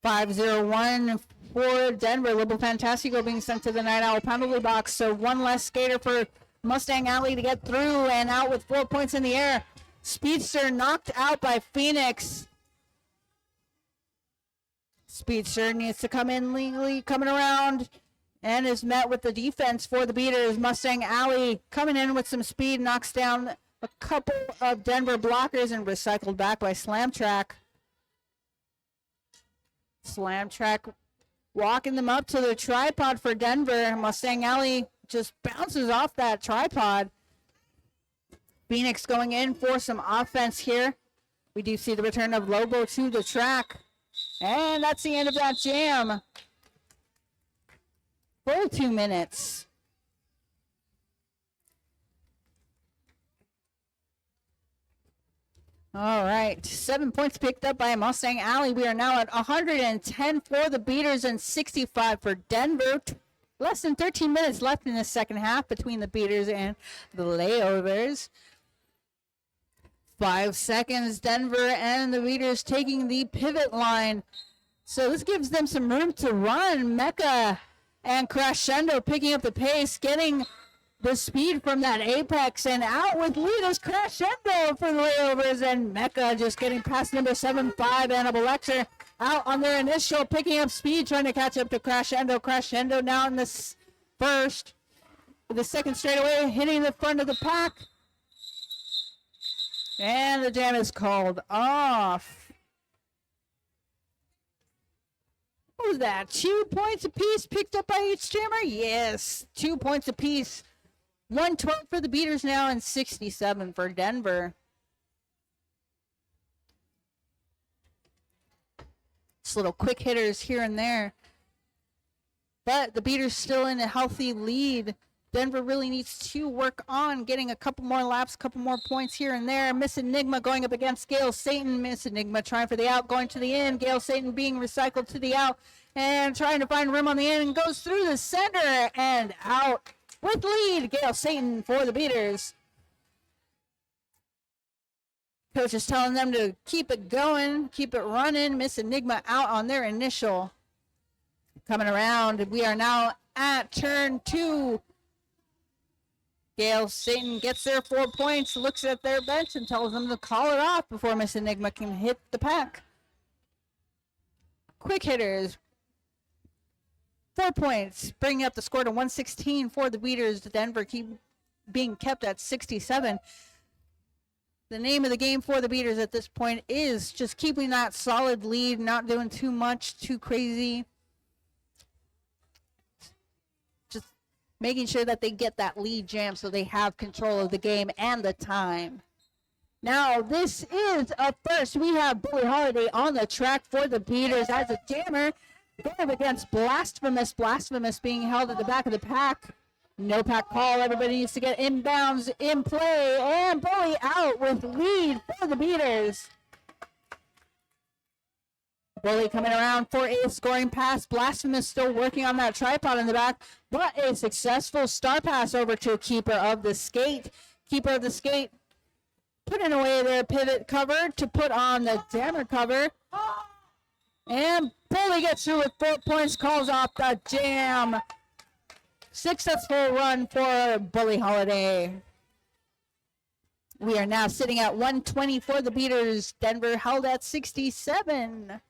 .501 for Denver. Libo Fantastico being sent to the Night Owl penalty box. So one less skater for Mustang Alley to get through and out with 4 points in the air. Speedster knocked out by Phoenix. Speedster needs to come in legally, coming around, and is met with the defense for the Beaters. Mustang Alley coming in with some speed, knocks down a couple of Denver blockers and recycled back by Slam Track. Slam Track walking them up to the tripod for Denver. Mustang Alley just bounces off that tripod. Phoenix going in for some offense here. We do see the return of Lobo to the track. And that's the end of that jam. Full 2 minutes. All right, 7 points picked up by Mustang Alley. We are now at 110 for the Beaters and 65 for Denver. Less than 13 minutes left in the second half between the Beaters and the Layovers. 5 seconds, Denver and the Beaters taking the pivot line. So this gives them some room to run. Mecca and Crescendo picking up the pace, getting the speed from that apex, and out with lead is Crescendo for the Layovers, and Mecca just getting past number 7-5, Annabelle Lexer out on their initial, picking up speed, trying to catch up to Crescendo. Crescendo now in this first, the second straightaway, hitting the front of the pack. And the jam is called off. What was that? 2 points apiece picked up by each jammer? Yes, 2 points apiece. 112 for the Beaters now and 67 for Denver. Just little quick hitters here and there. But the Beaters still in a healthy lead. Denver really needs to work on getting a couple more laps, a couple more points here and there. Miss Enigma going up against Gale Satan. Miss Enigma trying for the out, going to the in. Gale Satan being recycled to the out and trying to find room on the in, and goes through the center and out with lead. Gale Satan for the Beaters. Coach is telling them to keep it going, keep it running. Miss Enigma out on their initial. Coming around, we are now at turn 2. Gale Satan gets their 4 points, looks at their bench, and tells them to call it off before Miss Enigma can hit the pack. Quick hitters. 4 points, bringing up the score to 116 for the Beaters. Denver keep being kept at 67. The name of the game for the Beaters at this point is just keeping that solid lead, not doing too much, too crazy. Just making sure that they get that lead jam so they have control of the game and the time. Now, this is up first. We have Bully Holiday on the track for the Beaters as a jammer. Going up against Blasphemous. Blasphemous being held at the back of the pack. No pack call. Everybody needs to get inbounds in play. And Bully out with lead for the Beaters. Bully coming around for a scoring pass. Blasphemous still working on that tripod in the back, but a successful star pass over to Keeper of the Skate. Keeper of the Skate putting away their pivot cover to put on the jammer cover. And Bully gets through with 4 points, calls off the jam. Successful run for Bully Holiday. We are now sitting at 120 for the beaters. Denver held at 67.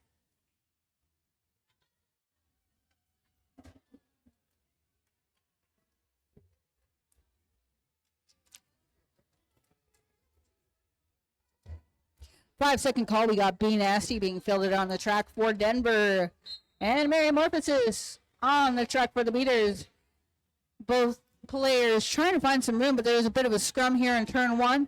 Five-second call. We got B Nasty being fielded on the track for Denver. And Metamorphosis on the track for the beaters. Both players trying to find some room, but there's a bit of a scrum here in turn one.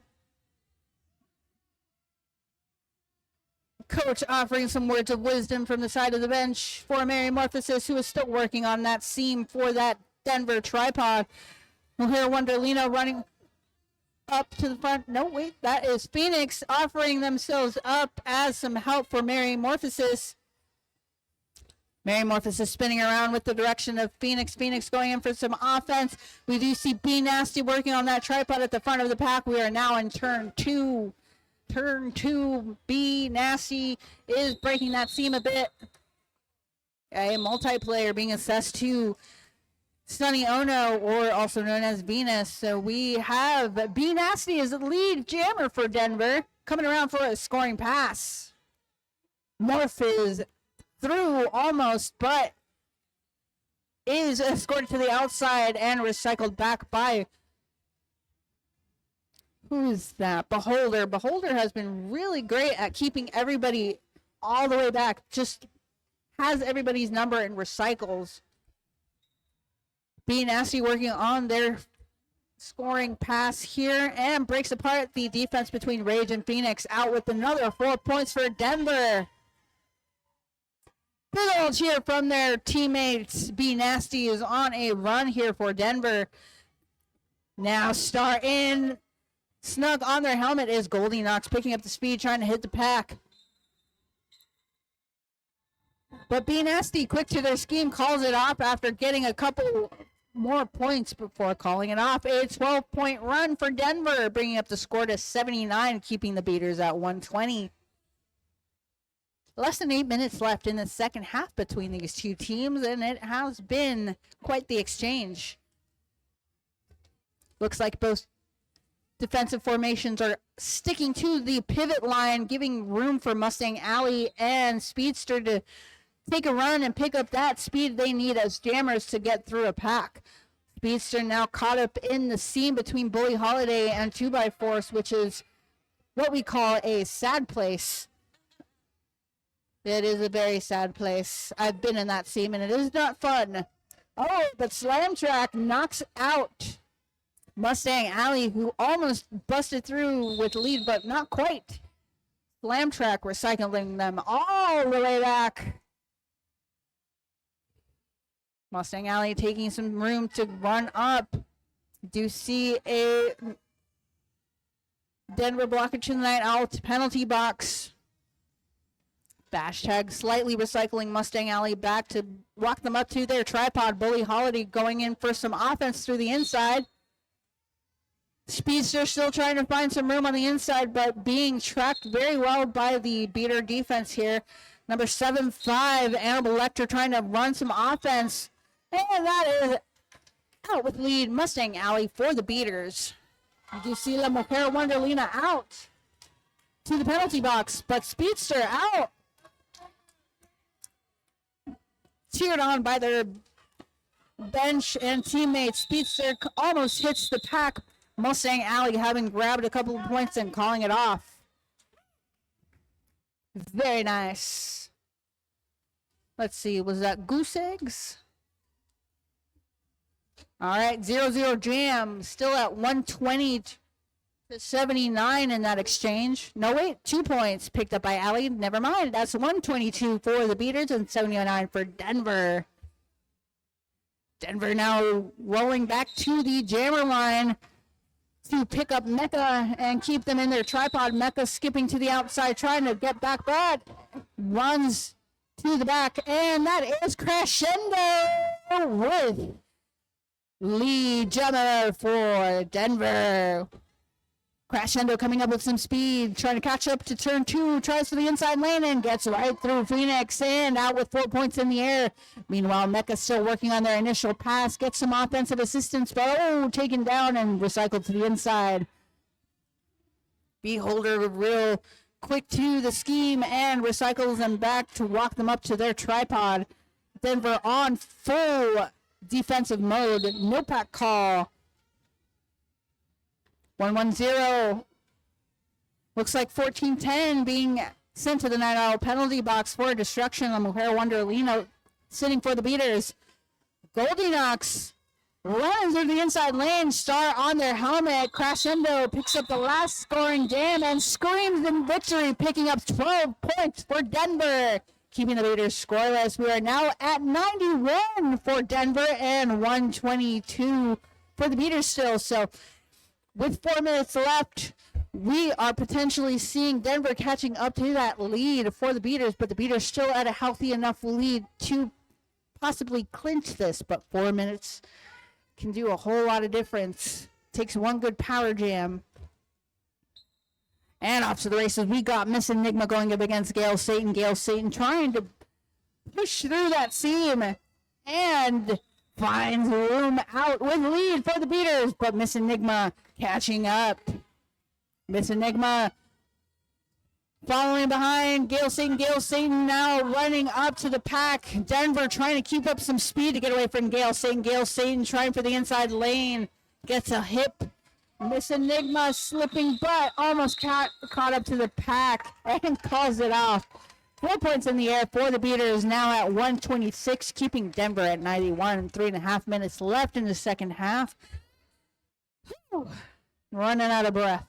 Coach offering some words of wisdom from the side of the bench for Metamorphosis, who is still working on that seam for that Denver tripod. We'll hear Wonderlina running up to the front. No, wait, that is Phoenix offering themselves up as some help for Metamorphosis. Metamorphosis spinning around with the direction of Phoenix. Phoenix going in for some offense. We do see B Nasty working on that tripod at the front of the pack. We are now in turn two. Turn two, B Nasty is breaking that seam a bit. A multiplayer being assessed to Sunny Ono, or also known as Venus. So we have B Nasty as the lead jammer for Denver, coming around for a scoring pass. Morph is through almost, but is escorted to the outside and recycled back by, who's that? Beholder. Beholder has been really great at keeping everybody all the way back. Just has everybody's number and recycles. B Nasty working on their scoring pass here and breaks apart the defense between Rage and Phoenix. Out with another 4 points for Denver. Good old cheer from their teammates. B Nasty is on a run here for Denver. Now Star in. Snug on their helmet is Goldilocks, picking up the speed, trying to hit the pack. But B Nasty, quick to their scheme, calls it off after getting a couple more points before calling it off. A 12-point run for Denver, bringing up the score to 79, keeping the beaters at 120. Less than 8 minutes left in the second half between these two teams, and it has been quite the exchange. Looks like both defensive formations are sticking to the pivot line, giving room for Mustang Alley and Speedster to take a run and pick up that speed they need as jammers to get through a pack. Speedster now caught up in the seam between Bully Holiday and 2x4, which is what we call a sad place. It is a very sad place. I've been in that seam, and it is not fun. Oh, but Slam Track knocks out Mustang Alley, who almost busted through with the lead, but not quite. Slam Track recycling them all the way back. Mustang Alley taking some room to run up. Do see a Denver blockage tonight out penalty box. Hashtag slightly recycling Mustang Alley back to walk them up to their tripod. Bully Holiday going in for some offense through the inside. Speedster still trying to find some room on the inside, but being tracked very well by the beater defense here. Number 7-5, Annabelle Lecter trying to run some offense. And that is out with lead Mustang Alley for the beaters. You do see La Mujer Wonderlina out to the penalty box, but Speedster out. Cheered on by their bench and teammates. Speedster almost hits the pack. Mustang Alley having grabbed a couple of points and calling it off. Very nice. Let's see, was that goose eggs? All right, 0-0 jam. Still at 120 to 79 in that exchange. No, wait, 2 points picked up by Alley. Never mind. That's 122 for the beaters and 79 for Denver. Denver now rolling back to the jammer line to pick up Mecca and keep them in their tripod. Mecca skipping to the outside, trying to get back, but runs to the back, and that is Crescendo with lead jammer for Denver. Crescendo coming up with some speed, trying to catch up to turn 2, tries for the inside lane and gets right through Phoenix and out with 4 points in the air. Meanwhile, Mecca still working on their initial pass, gets some offensive assistance, but taken down and recycled to the inside. Beholder real quick to the scheme and recycles them back to walk them up to their tripod. Denver on full defensive mode, no pack call. 1-1-0. Looks like 14-10 being sent to the 9-0 penalty box for destruction on Mujer Wonderlino sitting for the beaters. Goldilocks runs into the inside lane, star on their helmet. Crescendo picks up the last scoring jam and screams in victory, picking up 12 points for Denver, keeping the beaters scoreless. We are now at 91 for Denver and 122 for the beaters still. So with 4 minutes left, we are potentially seeing Denver catching up to that lead for the beaters, but the beaters still at a healthy enough lead to possibly clinch this. But 4 minutes can do a whole lot of difference. Takes one good power jam. And off to the races, we got Miss Enigma going up against Gale Satan. Gale Satan trying to push through that seam and finds room out with lead for the beaters, but Miss Enigma catching up. Miss Enigma following behind Gale Satan. Gale Satan now running up to the pack. Denver trying to keep up some speed to get away from Gale Satan. Gale Satan trying for the inside lane. Gets a hip. Miss Enigma slipping, but almost caught up to the pack and calls it off. 4 points in the air for the beaters, now at 126, keeping Denver at 91. 3.5 minutes left in the second half. Whew. Running out of breath.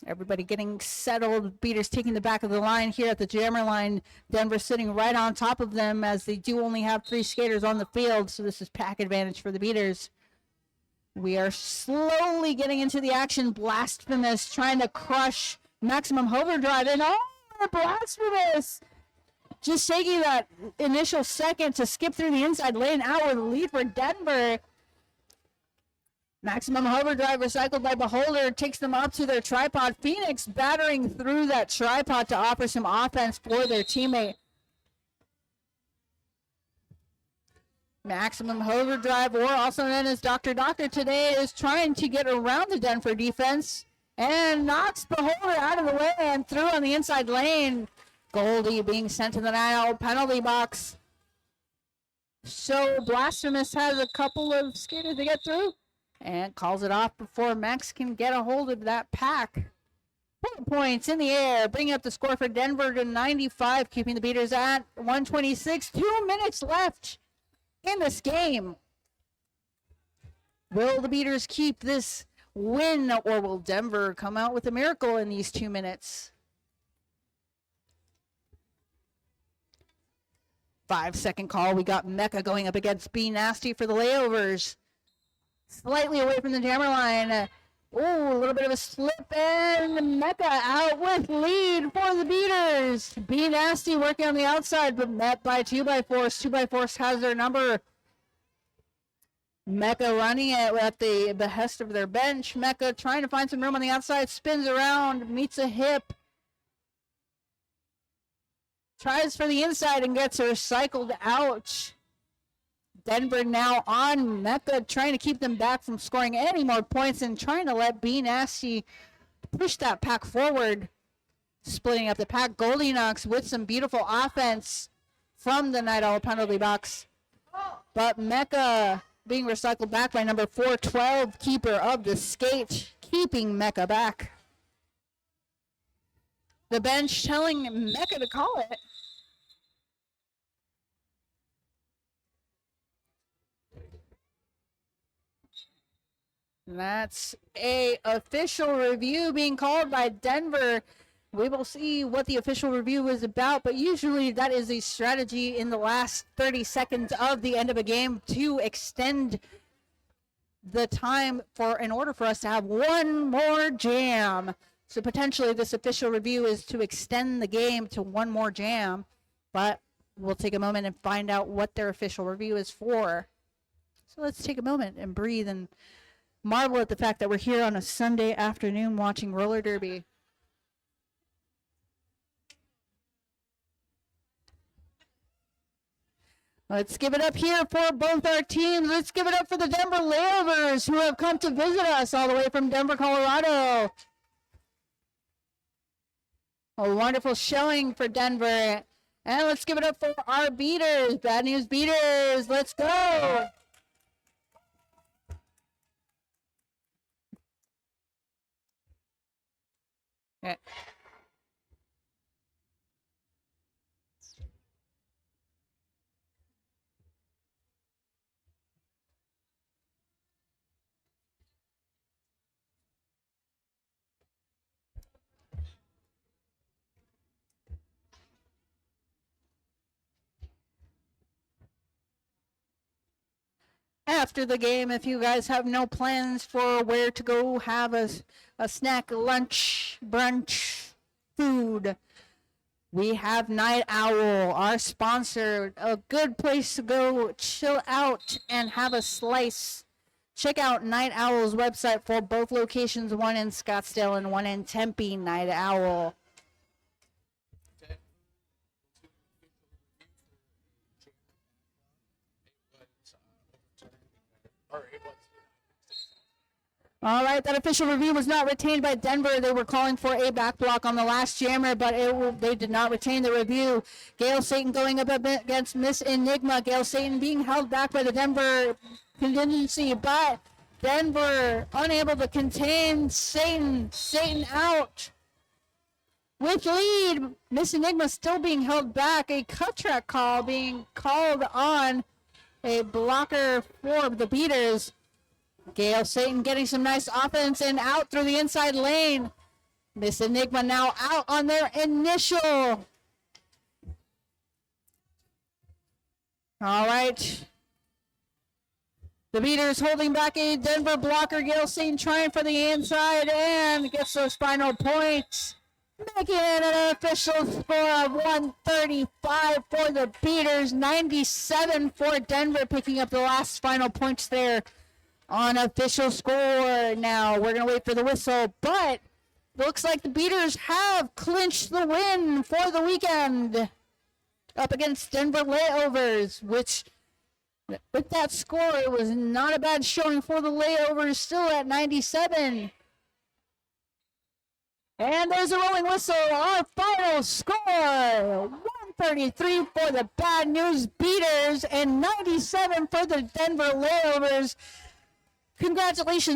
Everybody getting settled. Beaters taking the back of the line here at the jammer line. Denver sitting right on top of them as they do only have 3 skaters on the field. So this is pack advantage for the beaters. We are slowly getting into the action. Blasphemous trying to crush Maximum Overdrive. And Blasphemous just taking that initial second to skip through the inside lane out with a lead for Denver. Maximum Overdrive recycled by Beholder takes them up to their tripod. Phoenix battering through that tripod to offer some offense for their teammate. Maximum Overdrive, or also known as Dr. Doctor today, is trying to get around the Denver defense and knocks Beholder out of the way and through on the inside lane. Goldie being sent to the 9-0 penalty box. So Blasphemous has a couple of skaters to get through and calls it off before Max can get a hold of that pack. 4 points in the air, bringing up the score for Denver to 95, keeping the beaters at 126. 2 minutes left in this game. Will the beaters keep this win, or will Denver come out with a miracle in these 2 minutes? 5-second call. We got Mecca going up against B Nasty for the Layovers. Slightly away from the jammer line. Oh, a little bit of a slip, and Mecca out with lead for the beaters. B Nasty working on the outside, but met by 2x4. 2x4 has their number. Mecca running it at the behest of their bench. Mecca trying to find some room on the outside, spins around, meets a hip. Tries for the inside and gets recycled out. Denver now on Mecca, trying to keep them back from scoring any more points and trying to let B Nasty push that pack forward. Splitting up the pack. Goldilocks with some beautiful offense from the $9 penalty box. But Mecca being recycled back by number 412, keeper of the skate, keeping Mecca back. The bench telling Mecca to call it. That's a official review being called by Denver. We will see what the official review is about, but usually that is a strategy in the last 30 seconds of the end of a game to extend the time in order for us to have one more jam. So potentially this official review is to extend the game to one more jam, but we'll take a moment and find out what their official review is for. So let's take a moment and breathe and marvel at the fact that we're here on a Sunday afternoon watching roller derby. Let's give it up here for both our teams. Let's give it up for the Denver Layovers, who have come to visit us all the way from Denver, Colorado. A wonderful showing for Denver. And let's give it up for our beaters. Bad News Beaters. Let's go. Okay. After the game, if you guys have no plans for where to go have a snack, lunch, brunch, food, we have Night Owl, our sponsor, a good place to go chill out and have a slice. Check out Night Owl's website for both locations, one in Scottsdale and one in Tempe. Night Owl. All right, that official review was not retained by Denver. They were calling for a back block on the last jammer, but they did not retain the review. Gail Satan going up against Miss Enigma. Gail Satan being held back by the Denver contingency, but Denver unable to contain Satan. Satan out with lead. Miss Enigma still being held back. A cut track call being called on a blocker for the beaters. Gail Satan getting some nice offense and out through the inside lane. Miss Enigma now out on their initial. All right. The beaters holding back a Denver blocker. Gail Satan trying for the inside and gets those final points. Making it an official score of 135 for the beaters, 97 for Denver, picking up the last final points there. On official score now, we're going to wait for the whistle, but looks like the beaters have clinched the win for the weekend up against Denver Layovers, which with that score, it was not a bad showing for the Layovers, still at 97. And there's a rolling whistle, our final score, 133 for the Bad News Beaters and 97 for the Denver Layovers. Congratulations